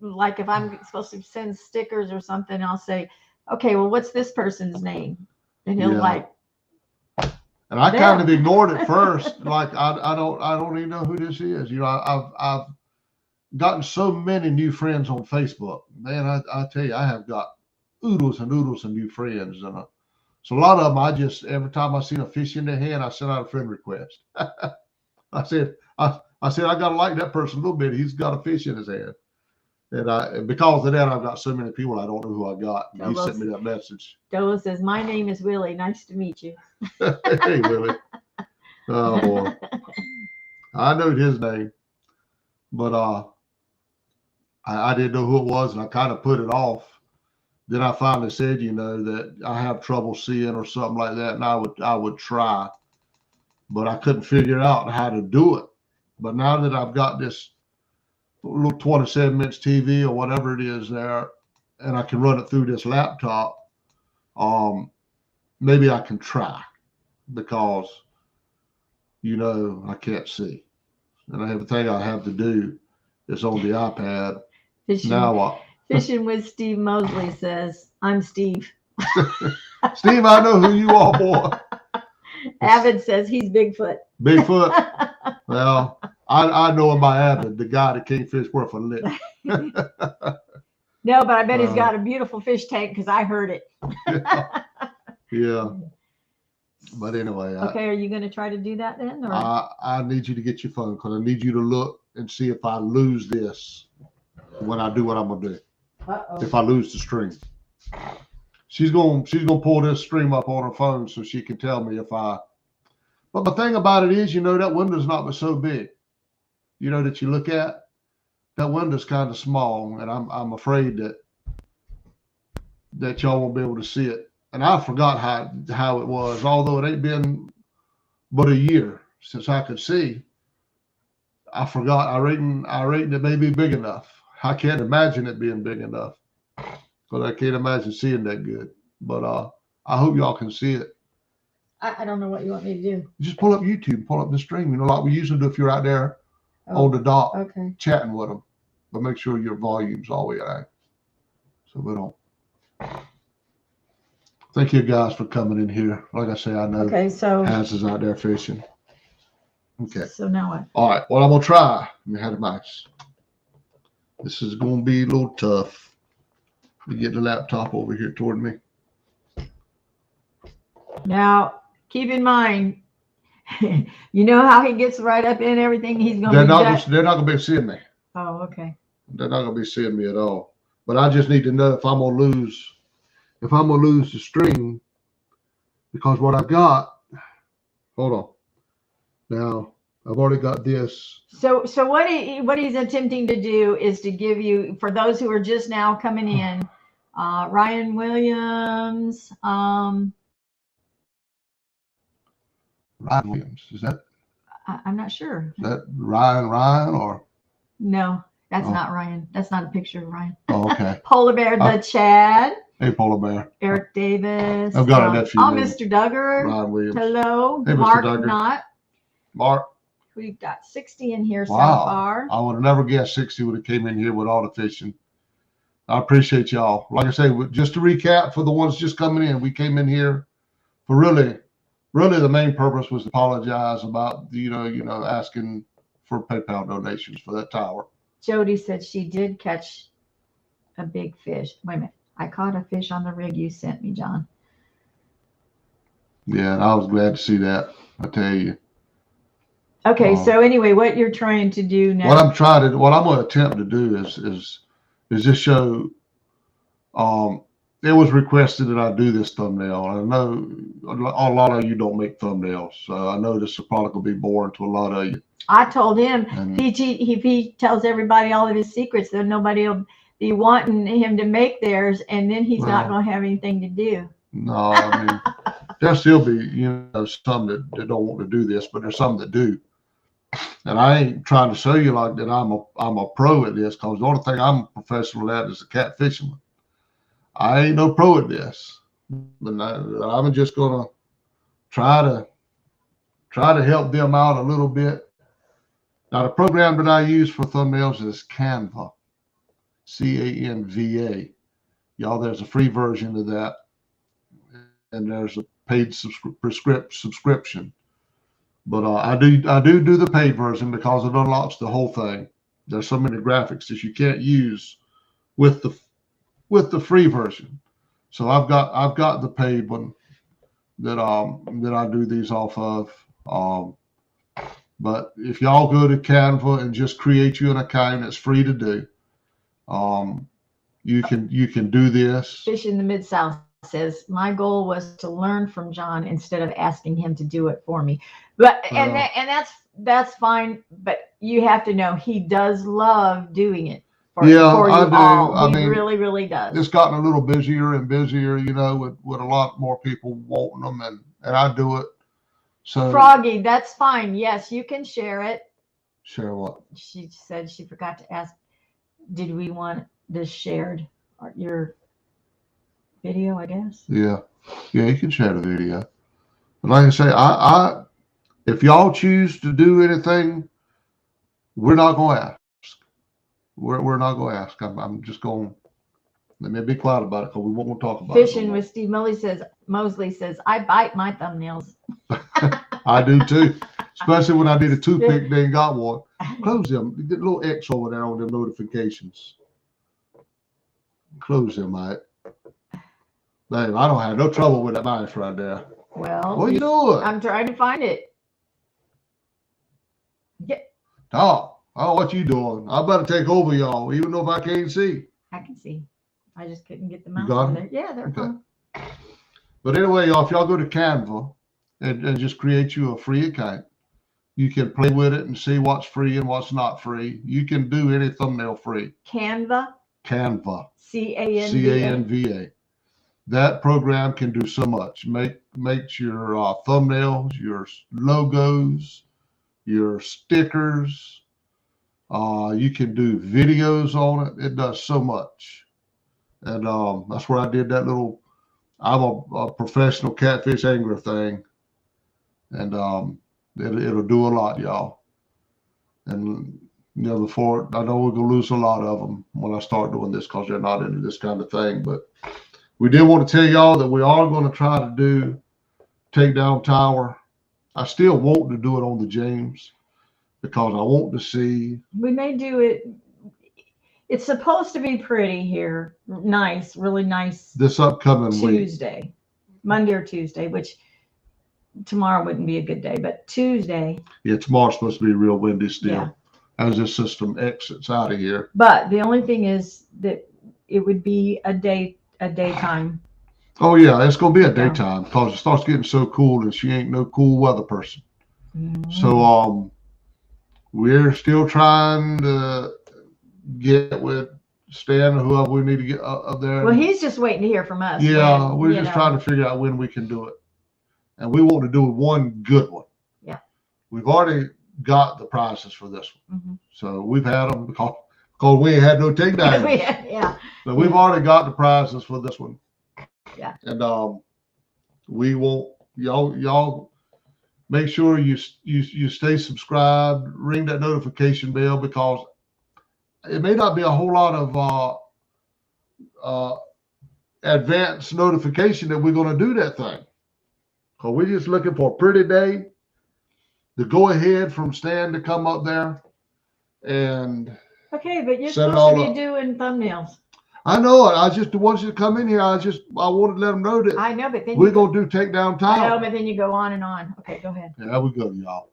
if I'm supposed to send stickers or something, I'll say, okay, well, what's this person's name? And he'll like. And I kind of ignored it first. Like I don't even know who this is. You know, I've gotten so many new friends on Facebook. Man, I tell you, I have got oodles and oodles of new friends, and so a lot of them, I just, every time I see a fish in their hand, I send out a friend request. I said I gotta like that person a little bit. He's got a fish in his hand, and because of that, I've got so many people I don't know who I got. He sent me that message. Dola says, "My name is Willie. Nice to meet you." Hey, Willie. Oh boy, I know his name, but I didn't know who it was, and I kind of put it off. Then I finally said, you know, that I have trouble seeing or something like that, and I would try, but I couldn't figure out how to do it. But now that I've got this little 27-inch TV or whatever it is there, and I can run it through this laptop, maybe I can try, because, you know, I can't see, and everything I have to do is on the iPad. Now what? Fishing with Steve Mosley says, "I'm Steve." Steve, I know who you are, boy. Avid says he's Bigfoot. Bigfoot. Well, I know him by Avid, the guy that can't fish worth a lick. No, but I bet he's got a beautiful fish tank, because I heard it. Yeah. But anyway. Okay, are you going to try to do that then? Or? I need you to get your phone, because I need you to look and see if I lose this when I do what I'm going to do. Uh-oh. If I lose the stream. She's going to pull this stream up on her phone so she can tell me if I. But the thing about it is, you know, that window's not so big. You know, that you look at, that window's kind of small, and I'm afraid that y'all won't be able to see it. And I forgot how it was, although it ain't been but a year since I could see. I forgot. I reckon it may be big enough. I can't imagine it being big enough, because I can't imagine seeing that good. But I hope y'all can see it. I don't know what you want me to do. Just pull up YouTube, pull up the stream, you know, like we usually do if you're out there on the dock chatting with them. But make sure your volume's all the way out, so we don't. Thank you guys for coming in here. Like I say, I know Hans is out there fishing. Okay. So now what? All right. Well, I'm going to try. Let me have the mics. This is going to be a little tough. Let me get the laptop over here toward me. Now, keep in mind, you know how he gets right up in everything? He's going to They're not going to be seeing me. Oh, okay. They're not going to be seeing me at all. But I just need to know if I'm going to lose. If I'm going to lose the stream, because what I've got, hold on. Now, I've already got this. So what he's attempting to do is to give you, for those who are just now coming in, Ryan Williams. Ryan Williams, is that? I'm not sure. Is that Ryan or? No, that's not Ryan. That's not a picture of Ryan. Oh, okay. Polar Bear, the Chad. Hey, Polar Bear. Eric Davis. I've got a nephew. Oh, Mr. Duggar. Ryan Williams. Hello. Hey, Mr. Mark Duggar. Knott. Mark. We've got 60 in here so Wow. far. I would have never guessed 60 would have came in here with all the fishing. I appreciate y'all. Like I say, just to recap for the ones just coming in, we came in here for really the main purpose was to apologize about, asking for PayPal donations for that tower. Jody said she did catch a big fish. Wait a minute. I caught a fish on the rig you sent me, John. Yeah, and I was glad to see that. I tell you. Okay, so anyway, what you're trying to do now? What I'm going to attempt to do is just show. It was requested that I do this thumbnail. I know a lot of you don't make thumbnails, so I know this will probably be boring to a lot of you. I told him if he tells everybody all of his secrets, then nobody will be wanting him to make theirs, and then he's not going to have anything to do. No, I mean, there'll still be, some that don't want to do this, but there's some that do. And I ain't trying to show you like that I'm a pro at this, because the only thing I'm a professional at is a catfishing. I ain't no pro at this, but I'm just gonna try to help them out a little bit. Now, the program that I use for thumbnails is Canva, Canva. Y'all, there's a free version of that, and there's a paid subscription. But I do the paid version because it unlocks the whole thing. There's so many graphics that you can't use with the free version. So I've got the paid one that I do these off of. But if y'all go to Canva and just create you an account, it's free to do. You can do this. Fish in the Mid-South says, my goal was to learn from John instead of asking him to do it for me. But and that's fine. But you have to know he does love doing it for you all. He really, really does. It's gotten a little busier and busier, with a lot more people wanting them, and I do it. So Froggy, that's fine. Yes, you can share it. Share what? She said she forgot to ask, did we want this shared? Your video, I guess. Yeah, you can share the video. But like I say, I if y'all choose to do anything, we're not going to ask. We're not going to ask. I'm just going. Let me be quiet about it because we won't talk about it. Fishing with Steve Mosley says, I bite my thumbnails. I do too, especially when I did a toothpick. They ain't got one. Close them. Get a little X over there on the notifications. Close them, mate. Babe, I don't have no trouble with that mouse right there. Well, what are you doing? I'm trying to find it. Yeah. Oh, what you doing? I better take over, y'all, even though if I can't see. I can see. I just couldn't get the mouse on there. Yeah, they're fine. But anyway, y'all, if y'all go to Canva and just create you a free account, you can play with it and see what's free and what's not free. You can do any thumbnail free. Canva. Canva. C-A-N-V-A. That program can do so much. Makes your thumbnails, your logos, your stickers. You can do videos on it. It does so much. And that's where I did that little, I'm a professional catfish angler thing. And it'll do a lot, y'all. And before, I know we're going to lose a lot of them when I start doing this because they're not into this kind of thing. But we did want to tell y'all that we are going to try to do takedown tower. I still want to do it on the James because I want to see. We may do it. It's supposed to be pretty here. Nice, really nice. This upcoming Tuesday, week. Monday or Tuesday, which tomorrow wouldn't be a good day, but Tuesday. Yeah, tomorrow's supposed to be real windy still. Yeah. As this system exits out of here. But the only thing is that it would be a daytime. Oh yeah, it's gonna be a daytime because it starts getting so cool and she ain't no cool weather person. Mm-hmm. So we're still trying to get with Stan or whoever we need to get up there. Well, he's just waiting to hear from us. Yeah, we're just trying to figure out when we can do it. And we want to do one good one. Yeah. We've already got the prices for this one. Mm-hmm. So we've had them because we ain't had no takedowns. Yeah. So we've already got the prices for this one. Yeah. And we want y'all make sure you stay subscribed, ring that notification bell, because it may not be a whole lot of advanced notification that we're going to do that thing. Because we're just looking for a pretty day to go ahead from Stan to come up there and Okay, but you're set it supposed all to be up. doing thumbnails. I know it. I just wanted you to come in here. I wanted to let them know that I know, but then we're going to do Takedown I know, Time. but then you go on and on. Okay, go ahead. There we go, y'all.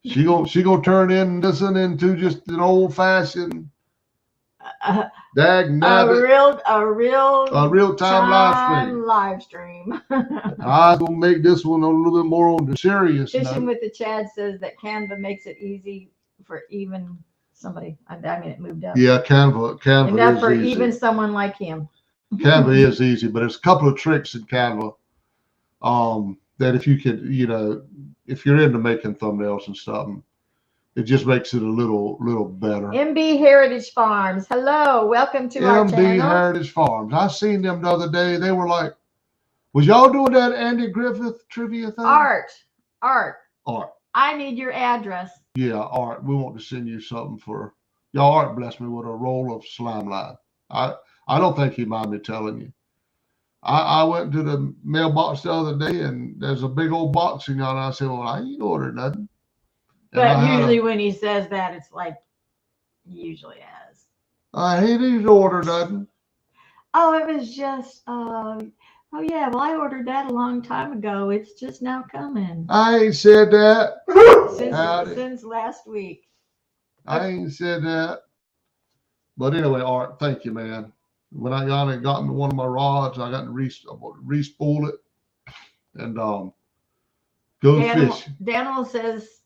She gonna turn this into just an old fashioned dag nabbit, A real-time live stream. I was gonna make this one a little bit more on the serious Fishing note. with the Chad says that Canva makes it easy for even somebody. I mean, it moved up. Yeah, Canva Enough is for easy. even someone like him. Canva is easy, but there's a couple of tricks in Canva that if you could, if you're into making thumbnails and stuff, it just makes it a little better. MB Heritage Farms. Hello, welcome to our channel. MB Heritage Farms. I seen them the other day. They were like, was y'all doing that Andy Griffith trivia thing? Art. I need your address. Yeah, Art. We want to send you something for y'all. Art blessed me with a roll of slime line. I don't think he mind me telling you. I went to the mailbox the other day and there's a big old box in there, and I said, well, I ain't ordered nothing. But usually when he says that, it's like he usually has. I ain't ordered nothing. Oh, it was just oh yeah, well I ordered that a long time ago. It's just now coming. I ain't said that. Since last week. I ain't said that. But anyway, Art, thank you, man. When I got me one of my rods, I got to re-spool it and go fish. Daniel says,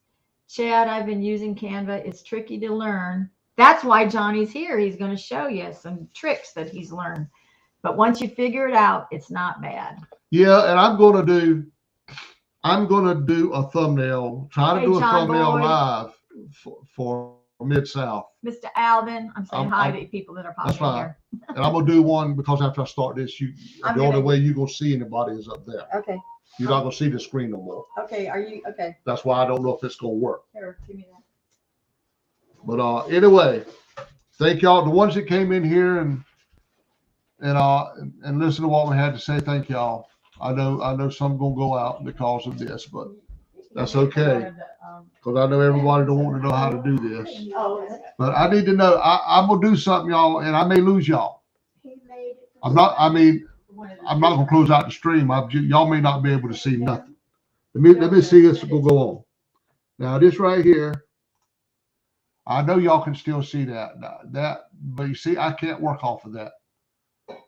Chad, I've been using Canva. It's tricky to learn. That's why Johnny's here. He's going to show you some tricks that he's learned. But once you figure it out, it's not bad. Yeah, and I'm going to do a thumbnail. Try to do a thumbnail live for Mid-South. Mr. Alvin, I'm saying hi to people that are popping here. And I'm going to do one because after I start this, the only way you're going to see anybody is up there. Okay. You're not going to see the screen no more. Okay, okay? That's why I don't know if it's going to work. Here, give me that. But anyway, thank y'all. The ones that came in here and listen to what we had to say, thank y'all. I know some going to go out because of this, but that's okay. Because I know everybody don't want to know how to do this. But I need to know. I'm going to do something, y'all, and I may lose y'all. I'm not going to close out the stream. Y'all may not be able to see nothing. Let me see this go on. Now, this right here, I know y'all can still see that. But you see, I can't work off of that.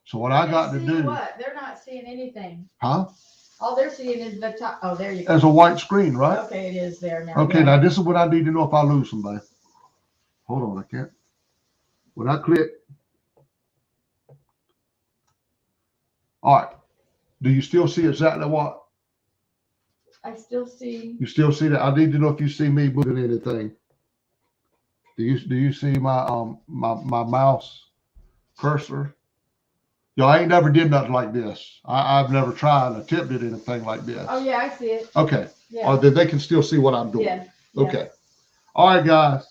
So what I got to do. What? They're not seeing anything. Huh? All they're seeing is the top. Oh, there you go. There's a white screen, right? Okay, it is there now. Okay, now this is what I need to know if I lose somebody. Hold on, I can't. When I click. All right. Do you still see exactly what? I still see. You still see that? I need to know if you see me moving anything. Do you see my my mouse cursor? Y'all ain't never did nothing like this. I've never tried, attempted anything like this. Oh yeah, I see it. Okay. Yeah. Or they can still see what I'm doing. Yeah. Okay. All right, guys.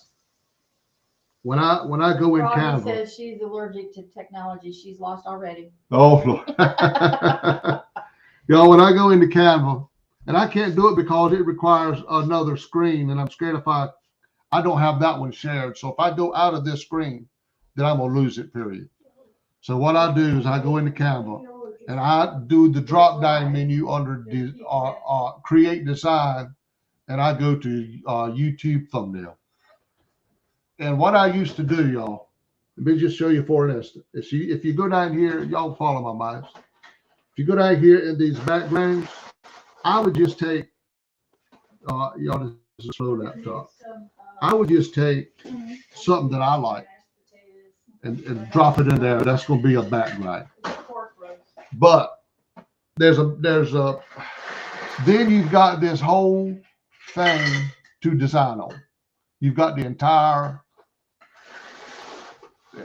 When I go in Canva. Robin says she's allergic to technology. She's lost already. Oh Lord. Y'all, when I go into Canva, and I can't do it because it requires another screen, and I'm scared if I don't have that one shared. So if I go out of this screen, then I'm gonna lose it, period. So what I do is I go into Canva and I do the drop down menu under create design, and I go to YouTube thumbnail. And what I used to do, y'all, let me just show you for an instant. If you go down here, y'all follow my mouse. If you go down here in these backgrounds, I would just take, y'all, this is a slow laptop. I would just take something that I like and drop it in there. That's going to be a background. But there's a then you've got this whole thing to design on. You've got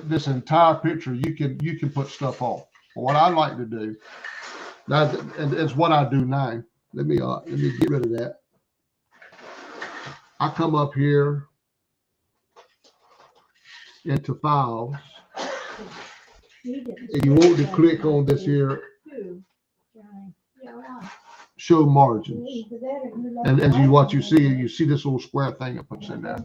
this entire picture. You can put stuff on. But what I like to do now, and it's what I do now. Let me get rid of that. I come up here into files, and you want to click on this here, show margins. And as you see this little square thing it puts in there.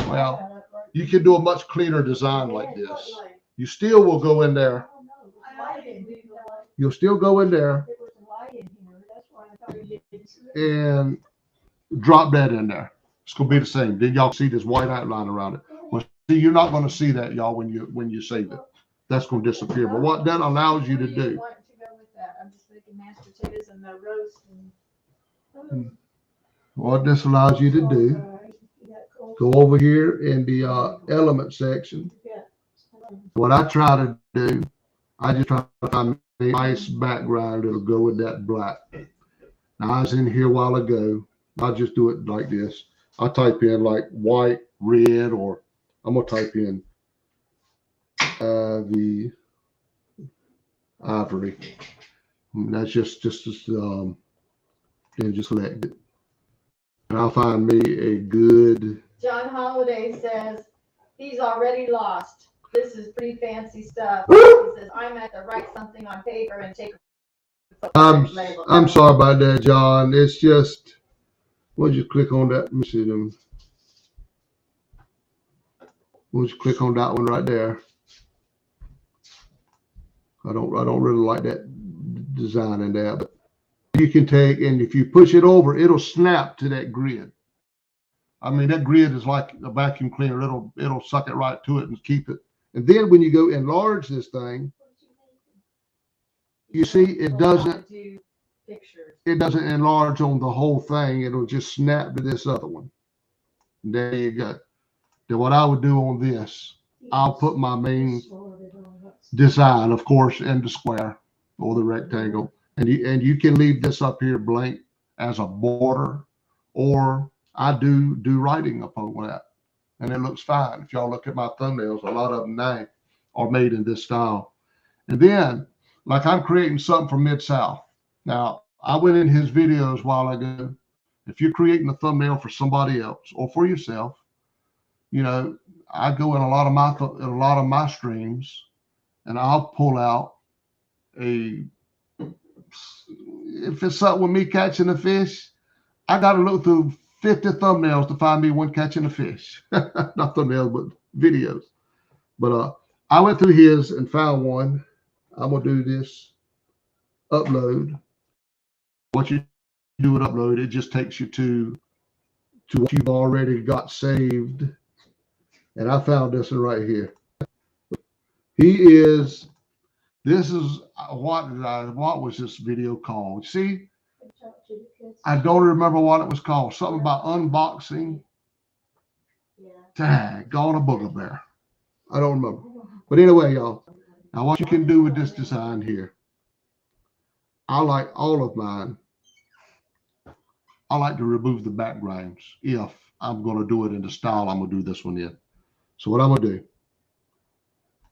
Well, you can do a much cleaner design like this. You still will go in there. You'll still go in there and drop that in there. It's gonna be the same. Then y'all see this white outline around it. Well, see, you're not gonna see that, y'all, when you save it. That's gonna disappear. But what that allows you to do. I'm just making mashed potatoes and the roast. What this allows you to do, go over here in the element section. What I try to do, I just try to find a nice background that'll go with that black. Now, I was in here a while ago. I'll just do it like this. I type in like white, red, or I'm gonna type in the ivory. That's just then just select it. And I'll find me a good. John Holiday says he's already lost. This is pretty fancy stuff. He says I meant to write something on paper and take a photo. I'm sorry about that, John. It's just, once you click on that, let me see them. Once you click on that one right there, I don't really like that design in there, but you can take, and if you push it over, it'll snap to that grid. I mean, that grid is like a vacuum cleaner. It'll suck it right to it and keep it. And then when you go enlarge this thing, you see it doesn't enlarge on the whole thing. It'll just snap to this other one. There you go. Then what I would do on this, I'll put my main design, of course, in the square or the rectangle. And you can leave this up here blank as a border, or I do writing upon that, and it looks fine. If y'all look at my thumbnails, a lot of them now are made in this style. And then, like, I'm creating something from Mid-South. Now, I went in his videos a while ago. If you're creating a thumbnail for somebody else or for yourself, you know, I go in a lot of my streams, and I'll pull out if it's something with me catching a fish, I got to look through 50 thumbnails to find me one catching a fish. Not thumbnails, but videos. But I went through his and found one. I'm going to do this upload. What you do with upload, it just takes you to what you've already got saved. And I found this one right here. This is what was this video called? See, I don't remember what it was called. Something about unboxing. Tag on a booger bear. I don't remember. But anyway, y'all. Now, what you can do with this design here, I like all of mine. I like to remove the backgrounds if I'm going to do it in the style I'm going to do this one in. So what I'm going to do,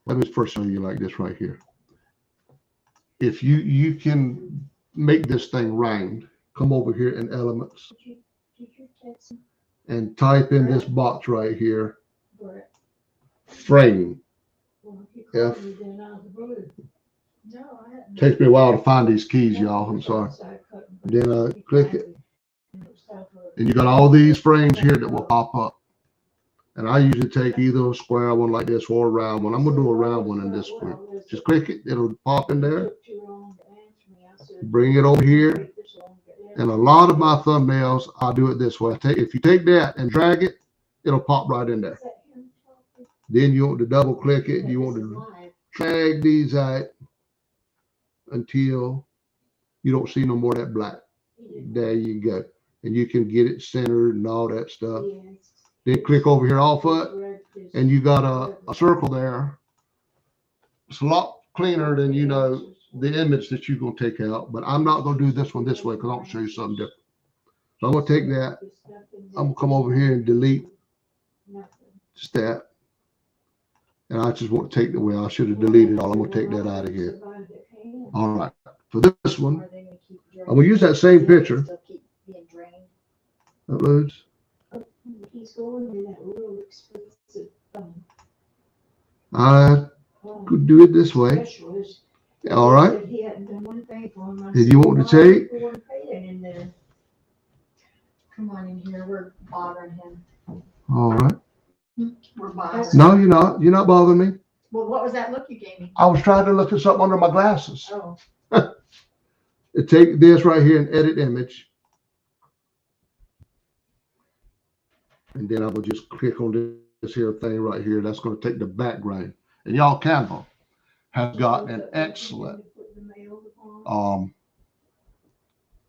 let me first show you like this right here. If you can make this thing round, come over here in elements and type in this box right here, frame. F. Takes me a while to find these keys, y'all. I'm sorry. Then click it. And you got all these frames here that will pop up. And I usually take either a square one like this or a round one. I'm going to do a round one in this one. Just click it. It'll pop in there. Bring it over here. And a lot of my thumbnails, I'll do it this way. If you take that and drag it, it'll pop right in there. Then you want to double click it. You want to drag these out until you don't see no more of that black. There you go. And you can get it centered and all that stuff. Then click over here off it, and you got a circle there. It's a lot cleaner than, you know, the image that you're going to take out. But I'm not going to do this one this way because I'll show you something different. So I'm going to take that. I'm going to come over here and delete just that. And I just want to take the way I should have deleted all. I'm going to take that out of here. All right. For this one, I'm going to use that same picture. Uploads. he's going in that real expensive I could do it this way. specialist. All right. Said he hadn't done one thing for him. I Did said, you want to "Why take? you want to pay that in there?" Come on in here. We're bothering him. All right. We're bothering. No, you're not. You're not bothering me. Well, what was that look you gave me? I was trying to look at something under my glasses. Oh, Take this right here and edit image. And then I will just click on this here thing right here. That's going to take the background. And y'all, Canva has got an excellent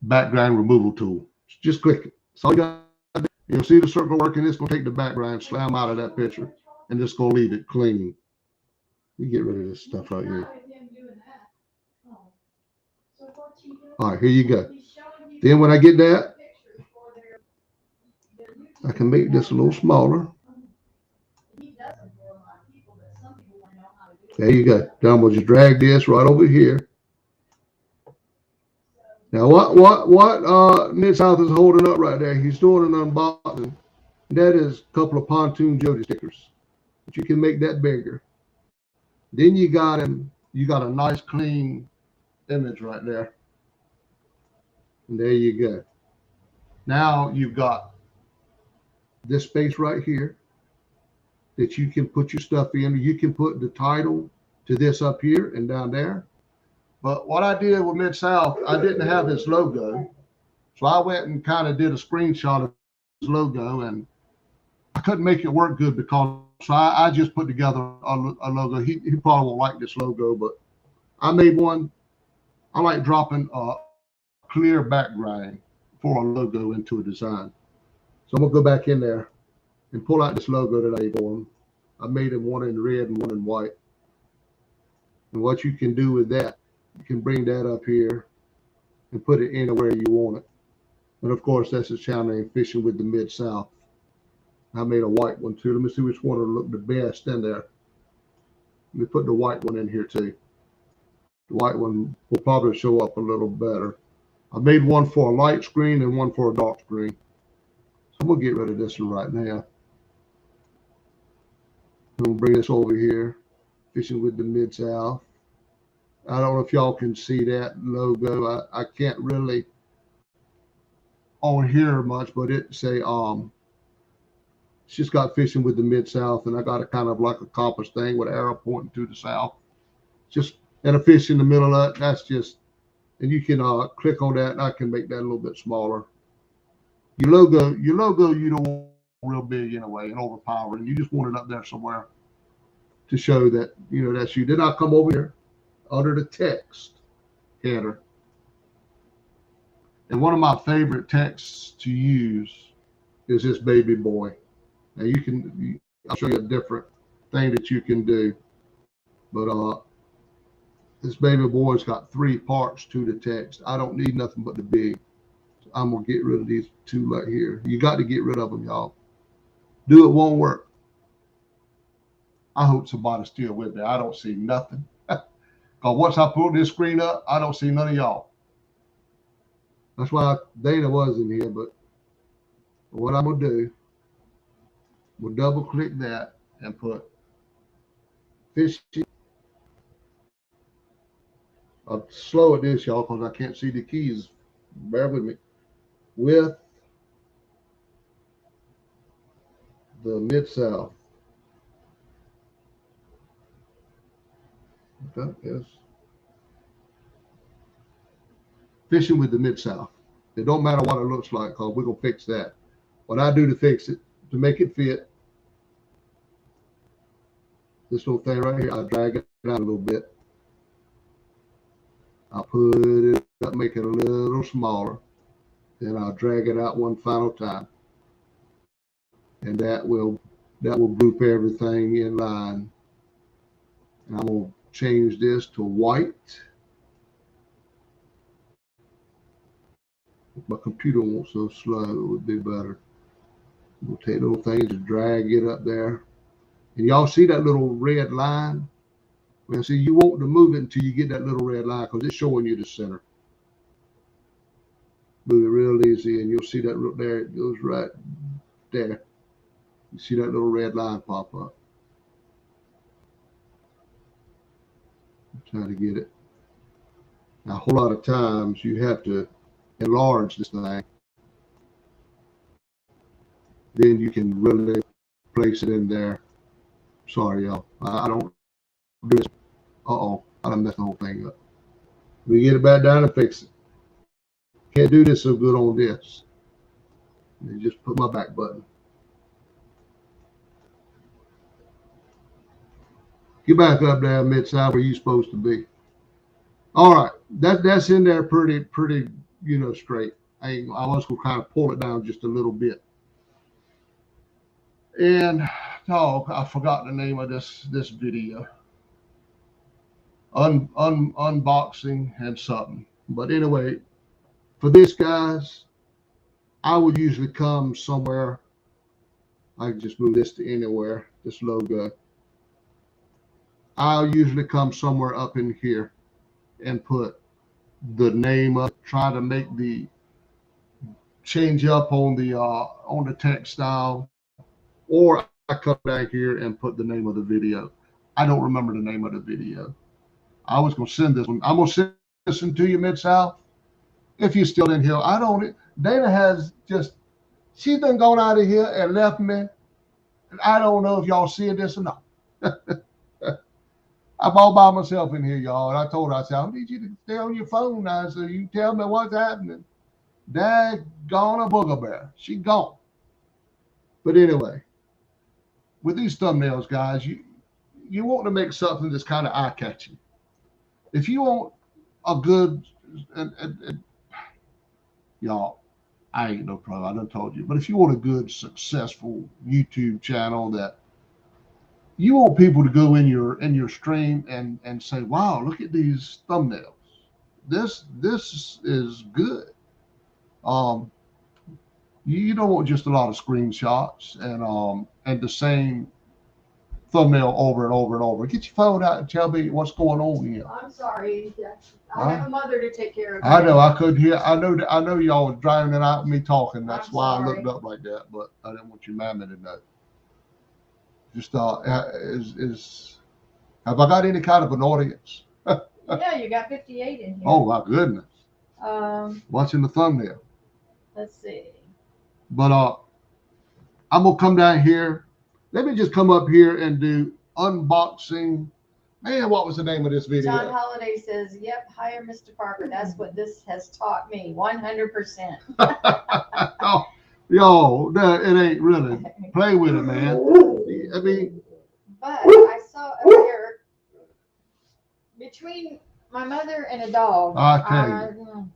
background removal tool. Just click it. So you got, you'll see the circle working. It's going to take the background, slam out of that picture, and it's going to leave it clean. You get rid of this stuff right here. All right, here you go. Then when I get that, I can make this a little smaller. There you go. Then we'll just drag this right over here. Now what Mid-South is holding up right there, he's doing an unboxing. That is a couple of Pontoon Jody stickers. But you can make that bigger. Then you got a nice clean image right there. And there you go. Now you've got this space right here that you can put your stuff in. You can put the title to this up here and down there. But what I did with Mid-South, I didn't have his logo. So I went and kind of did a screenshot of his logo, and I couldn't make it work good because I just put together a logo. He probably won't like this logo, but I made one. I like dropping a clear background for a logo into a design. So I'm gonna go back in there and pull out this logo that I made for him. I made him one in red and one in white. And what you can do with that, you can bring that up here and put it anywhere you want it. And of course, that's his channel name, Fishing with the Mid-South. I made a white one too. Let me see which one will look the best in there. Let me put the white one in here too. The white one will probably show up a little better. I made one for a light screen and one for a dark screen. So I'm gonna get rid of this one right now. I'm gonna bring this over here, Fishing with the Mid-South. I don't know if y'all can see that logo. I can't really on here much, but it say it's just got Fishing with the Mid-South, and I got a kind of like a compass thing with an arrow pointing to the south. Just and a fish in the middle of it. That's just, and you can click on that, and I can make that a little bit smaller. Your logo, you don't want real big anyway and overpowering. You just want it up there somewhere to show that that's you. Then I'll come over here under the text header. And one of my favorite texts to use is this baby boy. Now I'll show you a different thing that you can do. But this baby boy's got 3 parts to the text. I don't need nothing but the big. So I'm going to get rid of these 2 right here. You got to get rid of them, y'all. Do it won't work. I hope somebody's still with me. I don't see nothing. Because once I pull this screen up, I don't see none of y'all. That's why Dana was in here. But what I'm going to do, we'll double click that and put fishing. I'll slow at this, y'all, because I can't see the keys. Bear with me. With the Mid-South. Okay, yes. Fishing with the Mid-South. It don't matter what it looks like, because we're going to fix that. What I do to fix it, to make it fit, this little thing right here, I drag it out a little bit. I'll put it up, make it a little smaller. Then I'll drag it out one final time. And that will group everything in line. And I'm going to change this to white. If my computer won't so slow, it would be better. We'll take little things and drag it up there. And y'all see that little red line? Well, see, you want to move it until you get that little red line because it's showing you the center. Move it real easy, and you'll see that there. It goes right there. You see that little red line pop up. I'm trying to get it. Now, a whole lot of times you have to enlarge this thing. Then you can really place it in there. Sorry, y'all. I don't do this. Uh-oh. I done messed the whole thing up. Let me get it back down and fix it. Can't do this so good on this. Let me just put my back button. Get back up there, mid-side, where you're supposed to be. All right. That's in there pretty, straight. I was going to kind of pull it down just a little bit. And I forgot the name of this video. Unboxing and something. But anyway, for this, guys, I would usually come somewhere. I can just move this to anywhere, this logo. I'll usually come somewhere up in here and put the name up, try to make the change up on the text style, or I come down here and put the name of the video. I don't remember the name of the video. I was going to send this one. I'm going to send this one to you, Mid-South. If you're still in here, I don't. Dana has just, she's done gone out of here and left me. And I don't know if y'all seeing this or not. I'm all by myself in here, y'all. And I told her, I said, I need you to stay on your phone now so you can tell me what's happening. Daggone a booger bear. She gone. But anyway, with these thumbnails, guys, you want to make something that's kind of eye-catching. If you want a good, y'all, I ain't no pro, I done told you, but if you want a good, successful YouTube channel that you want people to go in your stream and say, wow, look at these thumbnails. This is good. You don't want just a lot of screenshots and the same thumbnail over and over and over. Get your phone out and tell me what's going on here. I'm sorry. I have a mother to take care of. I know. I couldn't hear. I know y'all was driving it out with me talking. That's why I looked up like that. But I didn't want your mammy to know. Just have I got any kind of an audience? Yeah, you got 58 in here. Oh my goodness. Watching the thumbnail. Let's see. But I'm gonna come down here. Let me just come up here and do unboxing. Man, what was the name of this video? John Holiday says, yep, hire Mr. Parker. That's what this has taught me. 100%. Oh, yo, no, it ain't really. Play with it, man. I mean. But I saw up here, between my mother and a dog. I tell you.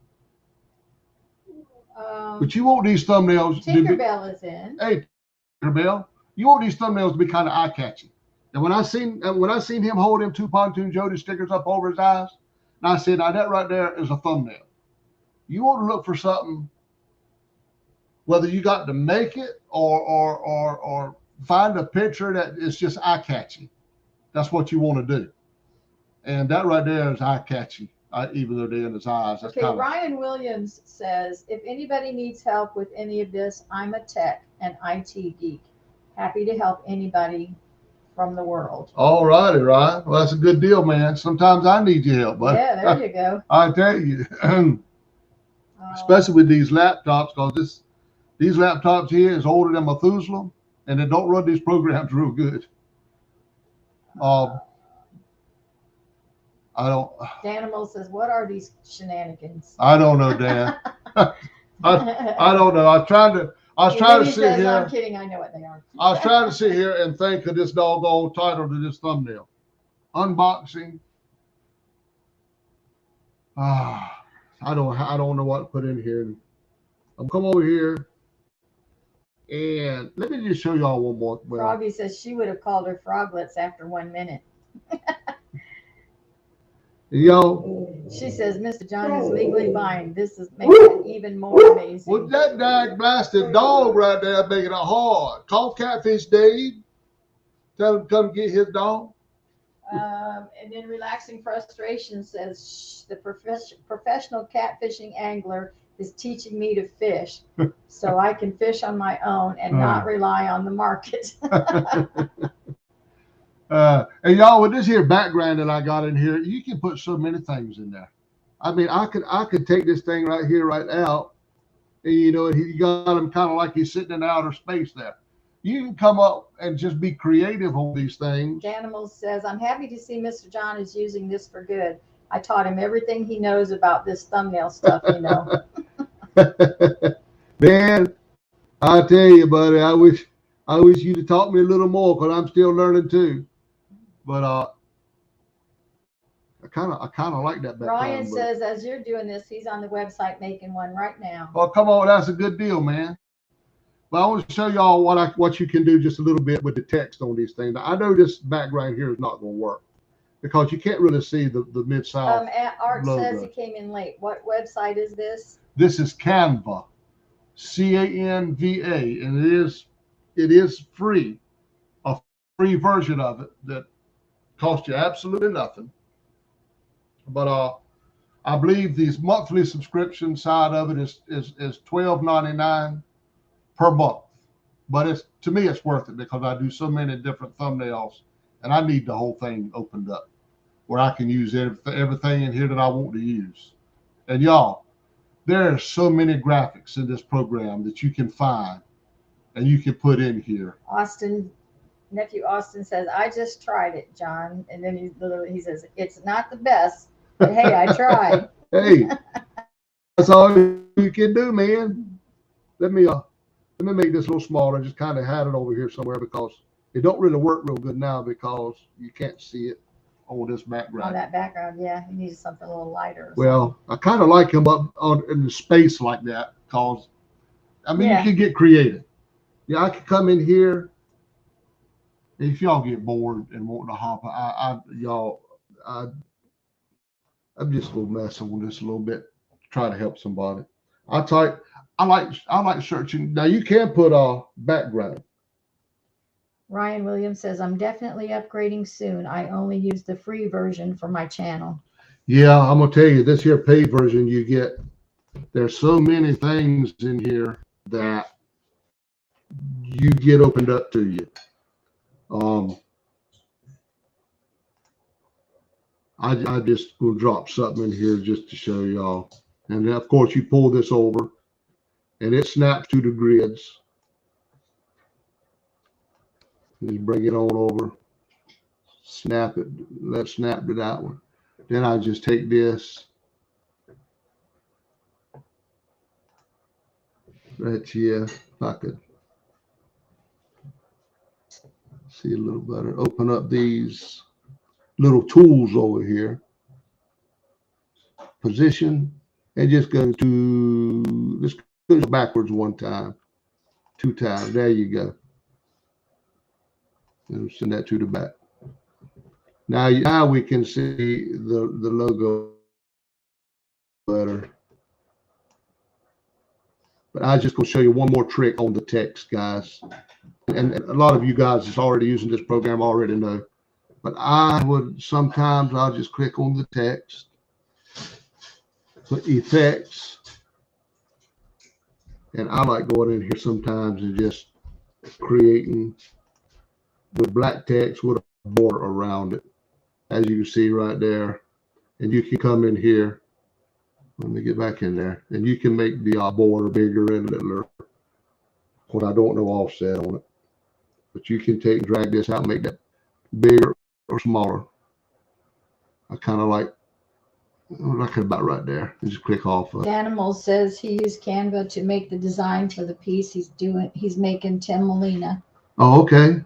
But you want these thumbnails. Tinkerbell is in. Hey, Tinkerbell, you want these thumbnails to be kind of eye-catching. And when I seen him hold them two Pontoon Jody stickers up over his eyes, and I said, now that right there is a thumbnail. You want to look for something, whether you got to make it or find a picture that is just eye-catching. That's what you want to do. And that right there is eye-catching, even though they're in his eyes. That's okay, Ryan Williams says, if anybody needs help with any of this, I'm a tech and IT geek. Happy to help anybody from the world. All righty, Ryan. Well, that's a good deal, man. Sometimes I need your help, buddy. Yeah, there you go. I tell you, especially with these laptops, because these laptops here is older than Methuselah, and they don't run these programs real good. I don't. Danimal says, what are these shenanigans? I don't know, Dan. I don't know. I was trying to sit here. I'm kidding. I know what they are. I was trying to sit here and think of this doggone title to this thumbnail. Unboxing. I don't know what to put in here. I'm come over here and let me just show y'all one more. Froggy says she would have called her froglets after 1 minute. Yo. She says Mr. John is legally blind. This makes it even more amazing. Well, that dag blasted dog right there making it hard. Call Catfish Dave. Tell him to come get his dog. And then Relaxing Frustration says the professional catfishing angler is teaching me to fish so I can fish on my own and not rely on the market. And y'all, with this here background that I got in here, you can put so many things in there. I mean, I could take this thing right here, right out, and you know, he got him kind of like he's sitting in outer space there. You can come up and just be creative on these things. Danimals says, I'm happy to see Mr. John is using this for good. I taught him everything he knows about this thumbnail stuff, you know. Man, I tell you, buddy, I wish you'd have taught me a little more, because I'm still learning too. But I kind of like that background. Ryan says, as you're doing this, he's on the website making one right now. Well, come on, that's a good deal, man. But I want to show y'all what you can do just a little bit with the text on these things. I know this background here is not going to work because you can't really see the Mid-South Art logo. says he came in late. What website is this? This is Canva, Canva, and it is free, a free version of it that costs you absolutely nothing. But I believe these monthly subscription side of it is $12.99 per month. But to me it's worth it because I do so many different thumbnails, and I need the whole thing opened up where I can use everything in here that I want to use. And y'all, there are so many graphics in this program that you can find and you can put in here. Nephew Austin says, I just tried it, John. And then he says, it's not the best, but hey, I tried. Hey, that's all you can do, man. Let me make this a little smaller. Just kind of had it over here somewhere because it don't really work real good now because you can't see it on this background. On that background, yeah. You needed something a little lighter. Well, I kind of like him up in the space like that because, I mean, Yeah. You can get creative. Yeah, I could come in here. If y'all get bored and want to hop, I'm just gonna mess on this a little bit, try to help somebody. I like searching. Now you can put a background. Ryan Williams says, I'm definitely upgrading soon. I only use the free version for my channel. Yeah, I'm gonna tell you, this here paid version you get, there's so many things in here that you get opened up to you. I just will drop something in here just to show y'all. And then of course you pull this over and it snaps to the grids. Just bring it on over, snap it, let's snap to that one. Then I just take this right here. If I could see a little better, open up these little tools over here, position, and just go to, this goes backwards one time, 2 times, there you go. And send that to the back. Now we can see the logo better. But I was just going to show you one more trick on the text, guys. And a lot of you guys that's already using this program already know. But sometimes I'll just click on the text, put effects, and I like going in here sometimes and just creating with black text with a border around it, as you can see right there. And you can come in here. Let me get back in there, and you can make the border bigger and littler. When I don't know offset on it, but you can take and drag this out and make that bigger or smaller. I kind of like about right there. And just click off. Animal says he used Canva to make the design for the piece he's making Tim Molina. Oh, okay.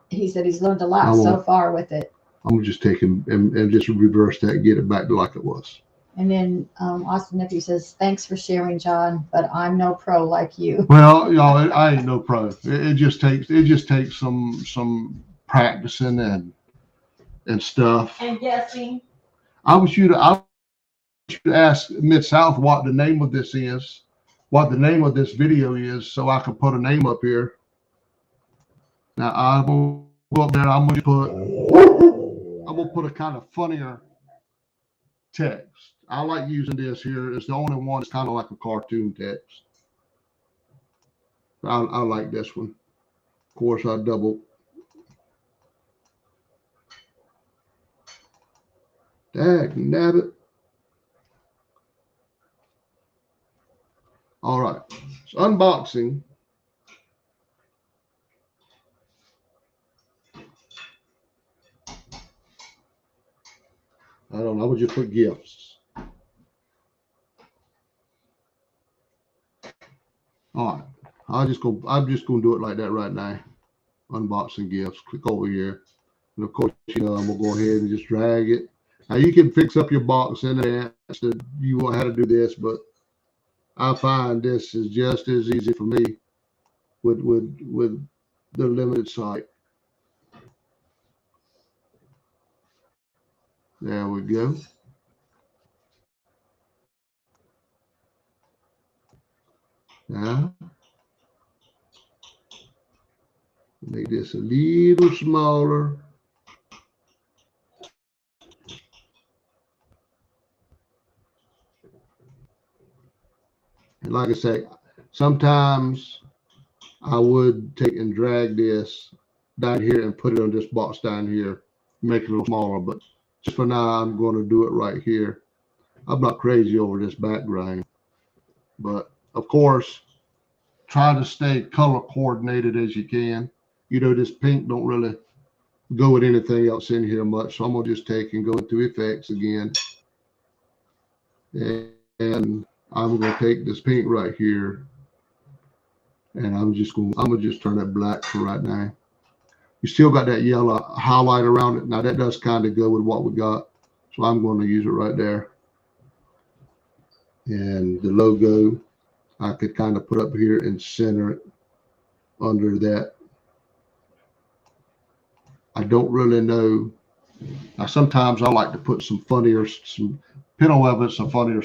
He said he's learned a lot so far with it. I'm just taking and just reverse that and get it back to like it was. And then Austin Nephew says, thanks for sharing, John, but I'm no pro like you. Well, y'all, I ain't no pro. It just takes some practicing and stuff. And guessing. I wish you to ask Mid-South what the name of this is, what the name of this video is, so I can put a name up here. Now I'm gonna go up there. I'm gonna put a kind of funnier text. I like using this here. It's the only one that's kind of like a cartoon text. I like this one. Of course, I double. Dag nabbit. All right. So unboxing. I don't know. I would just put gifts. All right. I'm just gonna do it like that right now. Unboxing gifts. Click over here. And of course, I'm gonna go ahead and just drag it. Now you can fix up your box in there. You will how to do this, but I find this is just as easy for me with the limited site. There we go. Now make this a little smaller. And like I say, sometimes I would take and drag this down here and put it on this box down here, make it a little smaller. But just for now, I'm going to do it right here. I'm not crazy over this background, but of course, try to stay color coordinated as you can. You know, this pink don't really go with anything else in here much, so I'm gonna just take and go into effects again, and I'm gonna take this pink right here, and I'm gonna just turn it black for right now. You still got that yellow highlight around it. Now that does kind of go with what we got, so I'm going to use it right there. And the logo, I could kind of put up here and center it under that. I don't really know. Now, sometimes I like to put some pinhole evidence, some funnier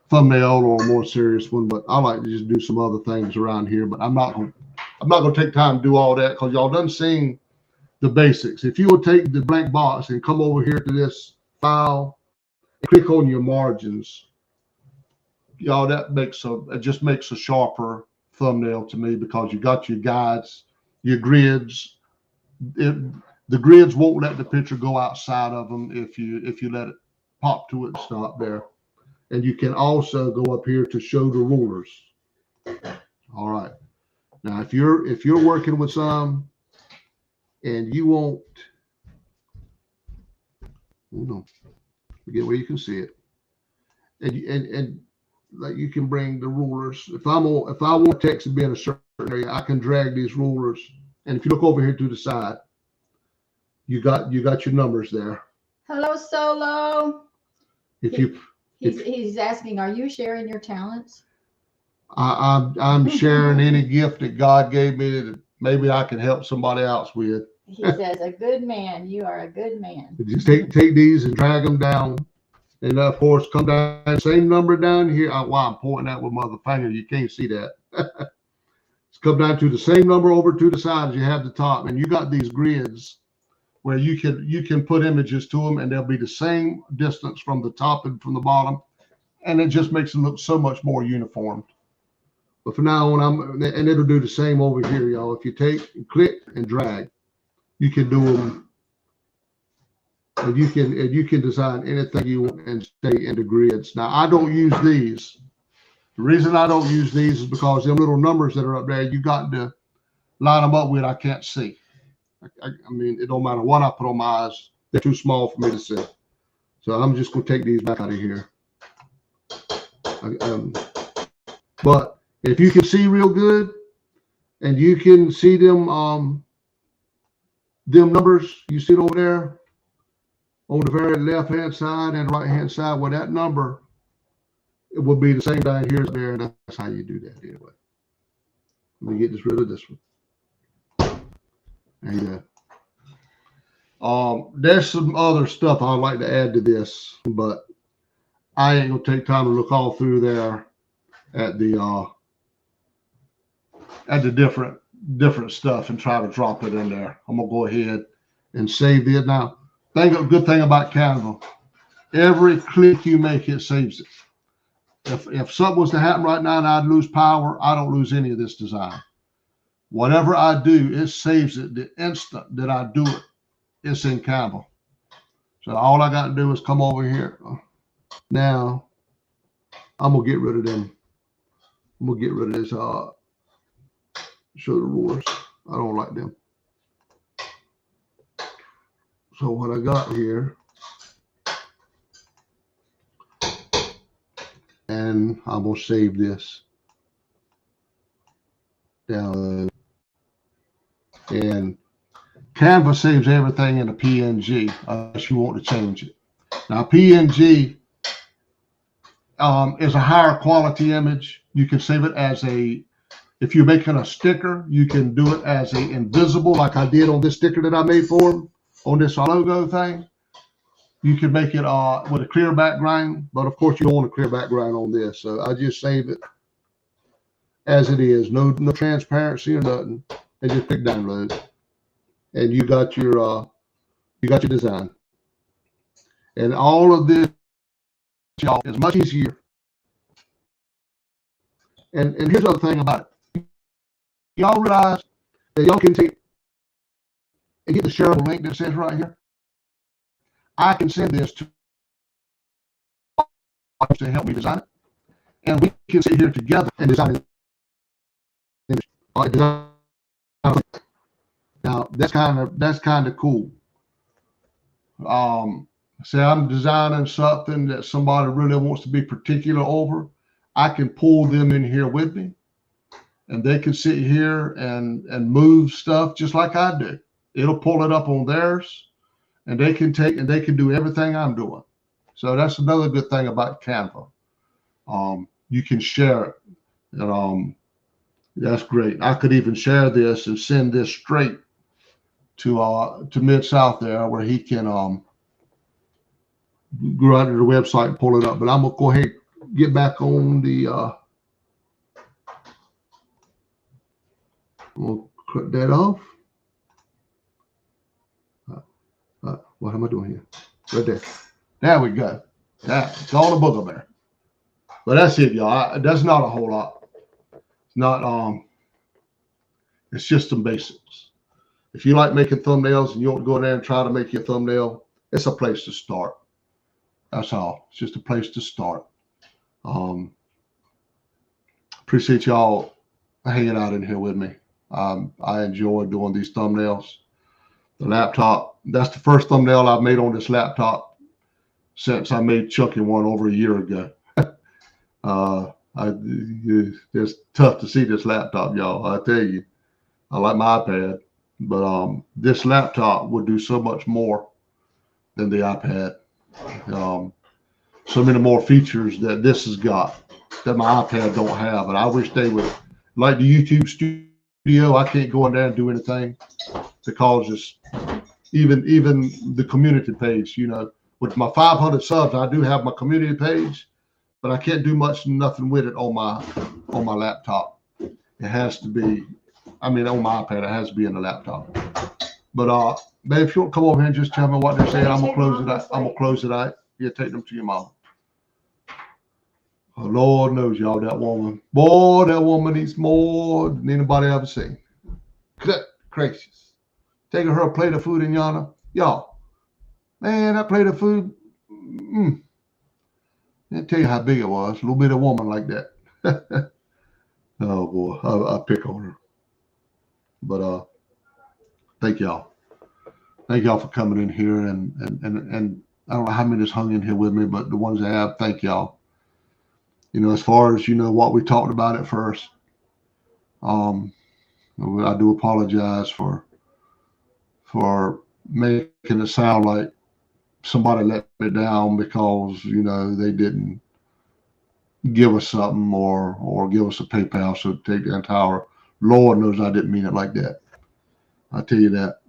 thumbnail or a more serious one, but I like to just do some other things around here. But I'm not going to take time to do all that because y'all done seen the basics. If you would take the blank box and come over here to this file and click on your margins, y'all, it just makes a sharper thumbnail to me because you got your guides, your grids. The grids won't let the picture go outside of them if you let it pop to it and stop there. And you can also go up here to show the rulers. All right. Now, if you're working with some and you won't, forget where you can see it, and like you can bring the rulers. If I want text to be in a certain area, I can drag these rulers. And if you look over here to the side, you got your numbers there. Hello, Solo. He's asking, are you sharing your talents? I'm sharing any gift that God gave me that maybe I can help somebody else with. He says, a good man. You are a good man. Just take these and drag them down. And of course, come down, same number down here. Why I'm pointing that with my other finger, you can't see that. Come down to the same number over to the side as you have the top. And you got these grids where you can put images to them and they'll be the same distance from the top and from the bottom. And it just makes it look so much more uniform. But for now on, and it'll do the same over here, y'all. If you take and click and drag, you can do them. And you can design anything you want and stay in the grids. Now, I don't use these. The reason I don't use these is because them little numbers that are up there, you got to line them up with, I can't see. I mean, it don't matter what I put on my eyes. They're too small for me to see. So I'm just going to take these back out of here. But if you can see real good and you can see them numbers, you see it over there on the very left-hand side and right-hand side where that number, it will be the same down here as there, and that's how you do that anyway. Let me get rid of this one. And there's some other stuff I'd like to add to this, but I ain't gonna take time to look all through there at the different stuff and try to drop it in there. I'm gonna go ahead and save it now. Good thing about Canva, Every click you make, it saves it. If something was to happen right now and I'd lose power, I don't lose any of this design. Whatever I do, it saves it the instant that I do it. It's in Canva. So all I got to do is come over here. Now, I'm going to get rid of them. I'm going to get rid of this show the rulers. I don't like them. So what I got here, and I'm going to save this down. And Canva saves everything in a PNG unless you want to change it. Now, PNG is a higher quality image. You can save it as if you're making a sticker, you can do it as a invisible, like I did on this sticker that I made for him, on this logo thing. You can make it with a clear background, but of course you don't want a clear background on this. So I just save it as it is, no transparency or nothing, and just click download. And you got your design. And all of this, y'all, is much easier. And here's the other thing about it. Y'all realize that y'all can take and get the shareable link that says right here. I can send this to help me design it, and we can sit here together and design it. Now that's kind of cool. Say I'm designing something that somebody really wants to be particular over, I can pull them in here with me, and they can sit here and move stuff just like I do. It'll pull it up on theirs, and they can do everything I'm doing. So that's another good thing about Canva. You can share it, and that's great. I could even share this and send this straight to Mid-South there, where he can go out to the website and pull it up. But I'm gonna go ahead and get back on the we'll cut that off. What am I doing here? Right there. There we go. It's all the booger there. But that's it, y'all. That's not a whole lot. It's not it's just some basics. If you like making thumbnails and you want to go in there and try to make your thumbnail, it's a place to start. That's all. It's just a place to start. Appreciate y'all hanging out in here with me. I enjoy doing these thumbnails. The laptop, that's the first thumbnail I've made on this laptop since I made Chucky one over a year ago. It's tough to see this laptop, y'all. I tell you, I like my iPad, but this laptop would do so much more than the iPad. So many more features that this has got that my iPad don't have, and I wish they would. Like the YouTube studio, I can't go in there and do anything because it's even the community page. You know, with my 500 subs, I do have my community page, but I can't do nothing with it on my laptop. It has to be, on my iPad, it has to be in the laptop. But babe, if you want to come over here and just tell me what they're saying, I'm gonna close it out. I'm gonna close it out. Yeah, take them to your mom. Oh, Lord knows, y'all, that woman. Boy, that woman eats more than anybody ever seen. Good gracious. Taking her a plate of food in yonder. Y'all, man, that plate of food, I'll tell you how big it was. A little bit of woman like that. Oh, boy, I pick on her. But thank y'all. Thank y'all for coming in here. And I don't know how many just hung in here with me, but the ones that have, thank y'all. You know, as far as, what we talked about at first, I do apologize for making it sound like somebody let me down because, they didn't give us something or give us a PayPal so to take the entire. Lord knows I didn't mean it like that. I tell you that.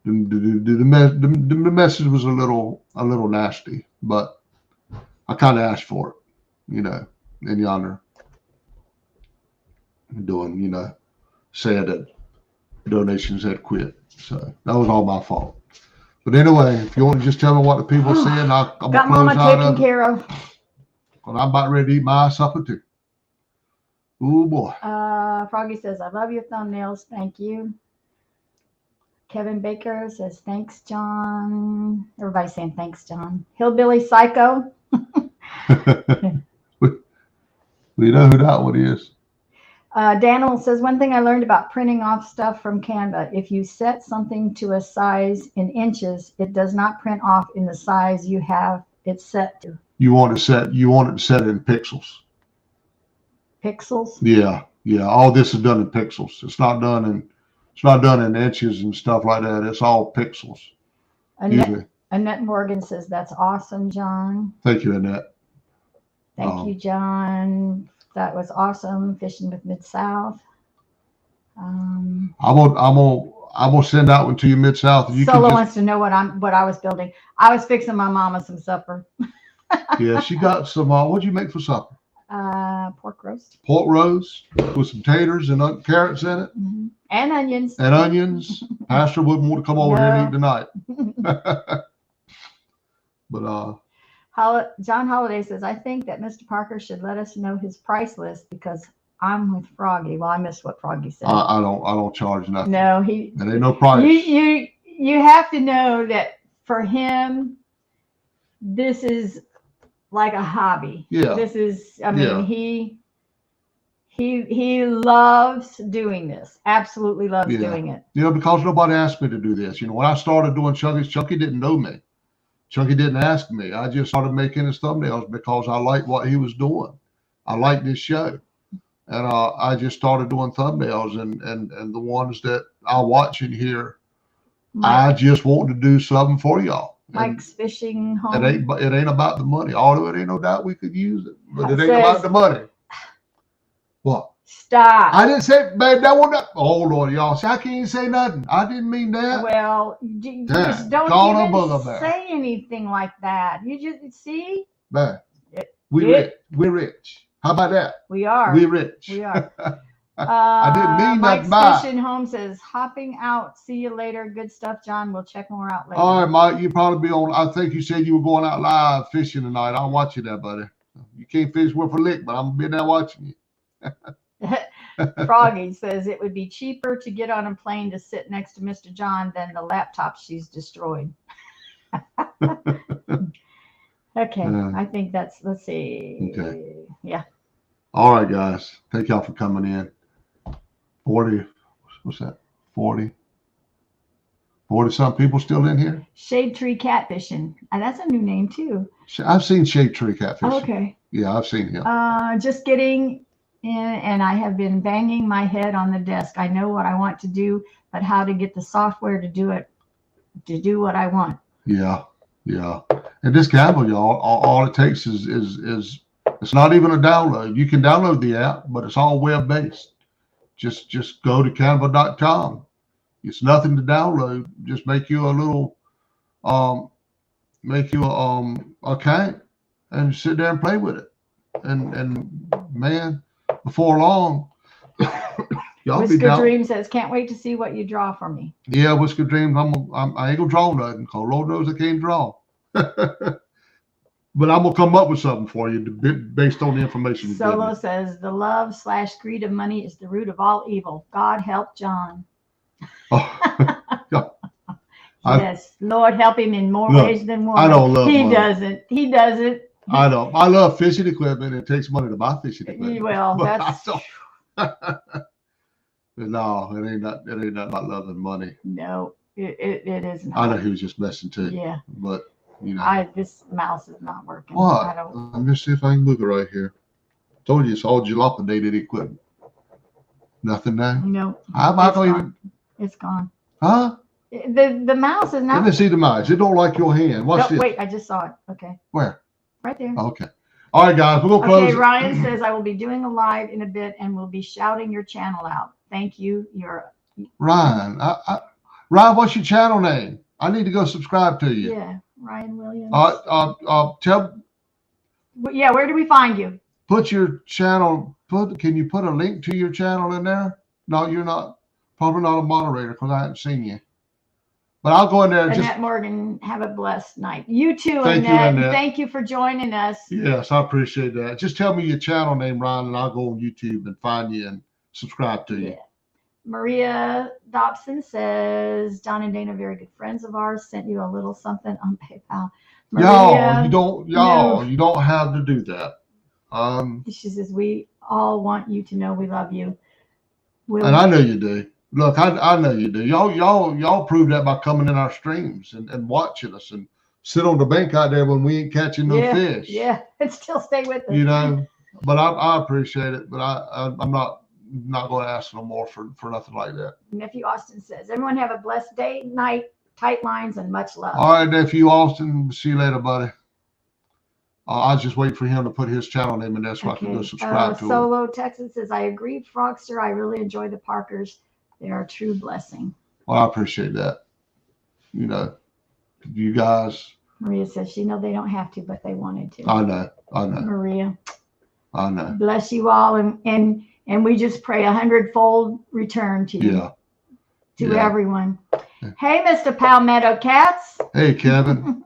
The message was a little nasty, but I kind of asked for it, in yonder. Said that donations had quit. So that was all my fault. But anyway, if you want to just tell me what the people are saying, I'm going to Got close Mama out taken of it. care of. Well, I'm about ready to eat my supper too. Ooh, boy. Froggy says, I love your thumbnails. Thank you. Kevin Baker says, thanks, John. Everybody's saying thanks, John. Hillbilly Psycho. We know who that one is. Daniel says, one thing I learned about printing off stuff from Canva, if you set something to a size in inches, it does not print off in the size you have it set to. You want it to set it in pixels. Pixels? Yeah. Yeah. All this is done in pixels. It's not done in inches and stuff like that. It's all pixels. Annette Morgan says, that's awesome, John. Thank you, Annette. Thank you, John. That was awesome. Fishing with Mid-South. I'm gonna send that one to you, Mid-South. Solo wants to know what I was building. I was fixing my mama some supper. Yeah, she got some. What'd you make for supper? Pork roast. Pork roast with some taters and carrots in it. Mm-hmm. And onions. And onions. Pastor wouldn't want to come over here and eat tonight. But John Holiday says, I think that Mr. Parker should let us know his price list because I'm with Froggy. Well, I missed what Froggy said. I don't charge nothing. No, there ain't no price. You have to know that for him, this is like a hobby. Yeah. This is, I mean, he loves doing this. Absolutely loves doing it. Because nobody asked me to do this. When I started doing Chunky didn't know me. Chunky didn't ask me. I just started making his thumbnails because I liked what he was doing. I liked this show. And I just started doing thumbnails and the ones that I watch and hear. I just want to do something for y'all. Mike's Fishing Home. It ain't about the money. Although it ain't no doubt we could use it. But it ain't about the money. What? Stop. I didn't say, babe, that one. Oh, Lord, y'all. See, I can't even say nothing. I didn't mean that. Well, you just don't even say anything like that. You just, see? Man, we're rich. How about that? We are. We're rich. We are. I didn't mean Mike's that. Fishing Home says, hopping out. See you later. Good stuff, John. We'll check more out later. All right, Mike. You probably be on. I think you said you were going out live fishing tonight. I'll watch you there, buddy. You can't fish worth a lick, but I'm going to be there watching you. Froggy says it would be cheaper to get on a plane to sit next to Mr. John than the laptop she's destroyed. Okay, I think that's, let's see. Okay. Yeah. All right, guys. Thank y'all for coming in. 40, what's that? 40 some people still in here? Shade Tree Catfishing. That's a new name too. I've seen Shade Tree Catfishing. Okay. Yeah, I've seen him. Just getting in, and I have been banging my head on the desk. I know what I want to do, but how to get the software to do it, to do what I want. Yeah. And this Canva, y'all, all it takes is it's not even a download. You can download the app, but it's all web-based. Just go to canva.com. It's nothing to download. Just make you a little account and sit there and play with it. And man, before long, y'all be down. Whisker Dream says, can't wait to see what you draw for me. Yeah, Whisker Dream, I ain't gonna draw nothing because Lord knows I can't draw. But I'm gonna come up with something for you based on the information you Solo give me. says, the love/greed of money is the root of all evil. God help John. Yes, Lord help him in more ways than one. I don't love He money. doesn't. He doesn't. I don't. I love fishing equipment. It takes money to buy fishing equipment. Well, that's. No, it ain't that about loving money. No, it isn't. I know he was just messing too. Yeah. But this mouse is not working. What? I don't. Let me see if I can move it right here. Told you it's all dilapidated equipment. Nothing there. No. It's gone. Huh? The mouse is not. Let me see the mouse. It don't like your hand. Watch this. Wait, I just saw it. Okay. Where? Right there. Okay. All right, guys. We're gonna close. Okay. Ryan says I will be doing a live in a bit and will be shouting your channel out. Thank you. Ryan. Ryan, what's your channel name? I need to go subscribe to you. Yeah, Ryan Williams. Yeah, where do we find you? Put your channel. Can you put a link to your channel in there? No, you're not. Probably not a moderator because I haven't seen you. But I'll go in there and Annette just Morgan, have a blessed night. You too, Thank you, Annette. Annette. Thank you for joining us. Yes, I appreciate that. Just tell me your channel name, Ryan, and I'll go on YouTube and find you and subscribe to you. Yeah. Maria Dobson says, John and Dana, very good friends of ours, sent you a little something on PayPal. Maria, You don't have to do that. She says, we all want you to know we love you. And I know you do. Look, I know you do. Y'all prove that by coming in our streams and watching us and sit on the bank out there when we ain't catching no fish. Yeah, and still stay with us. You know, but I appreciate it. But I'm not going to ask no more for nothing like that. Nephew Austin says, everyone have a blessed day, night, tight lines, and much love. All right, Nephew Austin. See you later, buddy. I was just waiting for him to put his channel name in there so I can go subscribe to him. Solo Texas says, I agree, Frogster. I really enjoy the Parkers. They are a true blessing. Well, I appreciate that. You know, you guys. Maria says, she knows they don't have to, but they wanted to. I know. Maria. I know. Bless you all. And we just pray 100-fold return to you. Yeah. To everyone. Hey, Mr. Palmetto Cats. Hey, Kevin.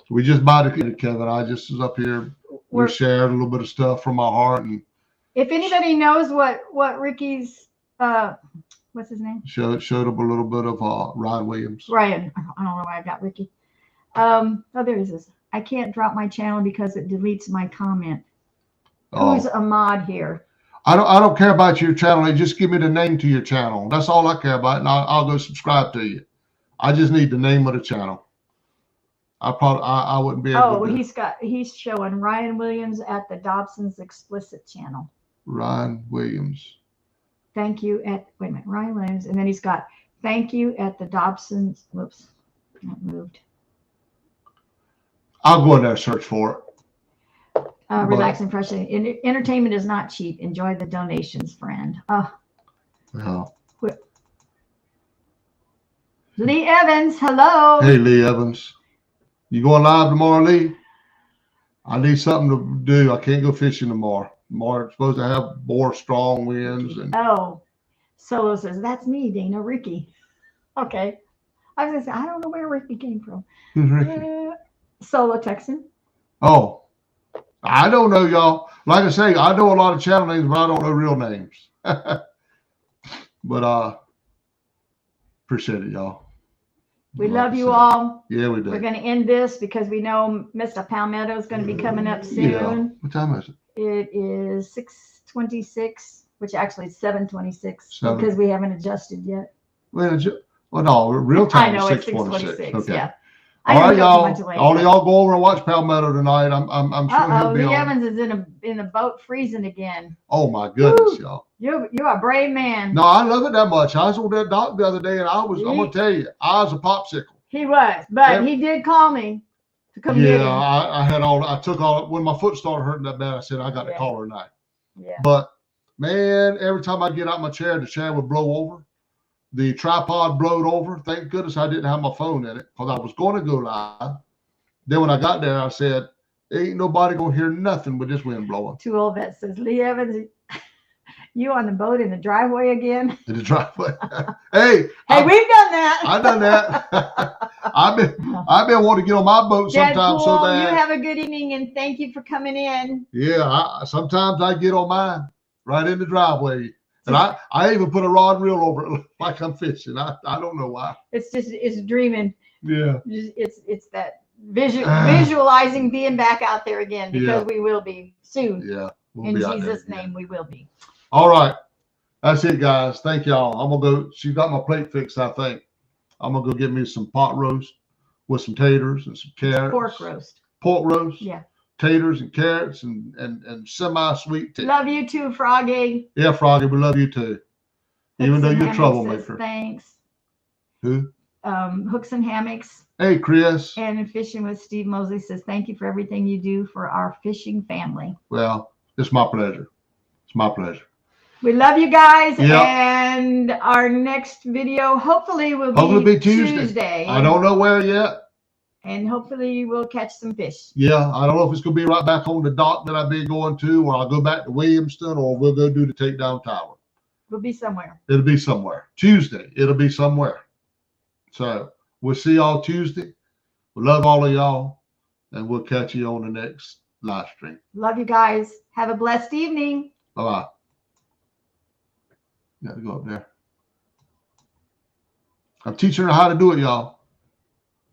We just bought it, Kevin. I just was up here. We shared a little bit of stuff from my heart. And if anybody knows what Ricky's, what's his name? Showed up a little bit of Ryan Williams. Ryan. I don't know why I got Ricky. Oh, there he is. I can't drop my channel because it deletes my comment. Who's a mod here? I don't care about your channel. Just give me the name to your channel. That's all I care about, and I'll go subscribe to you. I just need the name of the channel. I wouldn't be able to. He's showing Ryan Williams at the Dobson's Explicit channel. Ryan Williams. Thank you at, wait a minute, Ryan Williams. And then he's got, thank you at the Dobson's, whoops, that moved. I'll go in there and search for it. Relax and fresh. Entertainment is not cheap. Enjoy the donations, friend. Lee Evans, hello. Hey, Lee Evans. You going live tomorrow, Lee? I need something to do. I can't go fishing tomorrow. Tomorrow, supposed to have more strong winds. And Solo says, that's me, Dana. Ricky. Okay. I was going to say, I don't know where Ricky came from. Who's Ricky? Solo Texan. Oh, I don't know, y'all. Like I say, I know a lot of channel names, but I don't know real names. But appreciate it, y'all. We love you all. Yeah, we do. We're going to end this because we know Mr. Palmetto is going to be coming up soon. Yeah. What time is it? It is 6:26, which actually is 7:26 because we haven't adjusted yet. Well, no, real time is 6:26. Okay. Yeah. All right, y'all. All of y'all go over and watch Palmetto tonight. I'm sure he'll be on. Lee Evans is in a boat freezing again. Oh my goodness, y'all. You're a brave man. No, I love it that much. I was on that dock the other day, and I'm gonna tell you, I was a popsicle. He was, but he did call me to come get him. Yeah, I took all when my foot started hurting that bad. I said I got to call her tonight. Yeah. But man, every time I get out my chair, the chair would blow over. The tripod blowed over. Thank goodness I didn't have my phone in it because I was going to go live. Then when I got there, I said, ain't nobody going to hear nothing with this wind blowing. Two old vets says, Lee Evans, you on the boat in the driveway again? In the driveway. Hey, we've done that. I've done that. I've been wanting to get on my boat sometimes so bad. You have a good evening and thank you for coming in. Yeah, sometimes I get on mine right in the driveway. And I even put a rod and reel over it like I'm fishing. I don't know why. It's dreaming. Yeah. It's that visualizing being back out there again because we will be soon. Yeah. In Jesus' name, we will be. All right. That's it, guys. Thank y'all. I'm going to go. She got my plate fixed, I think. I'm going to go get me some pot roast with some taters and some carrots. Pork roast. Pork roast. Yeah. Taters and carrots and semi-sweet tea. Love you too, Froggy. Yeah, Froggy, we love you too. Even though you're a troublemaker. Thanks. Who? Hooks and Hammocks. Hey, Chris. And Fishing with Steve Mosley says, thank you for everything you do for our fishing family. Well, it's my pleasure. It's my pleasure. We love you guys. Yep. And our next video hopefully will be Tuesday. I don't know where yet. And hopefully we'll catch some fish. Yeah, I don't know if it's going to be right back on the dock that I've been going to, or I'll go back to Williamston, or we'll go do the takedown tower. We'll be somewhere. It'll be somewhere. Tuesday, it'll be somewhere. So We'll see y'all Tuesday. We love all of y'all, and we'll catch you on the next live stream. Love you guys. Have a blessed evening. Bye-bye. Got to go up there. I'm teaching her how to do it, y'all.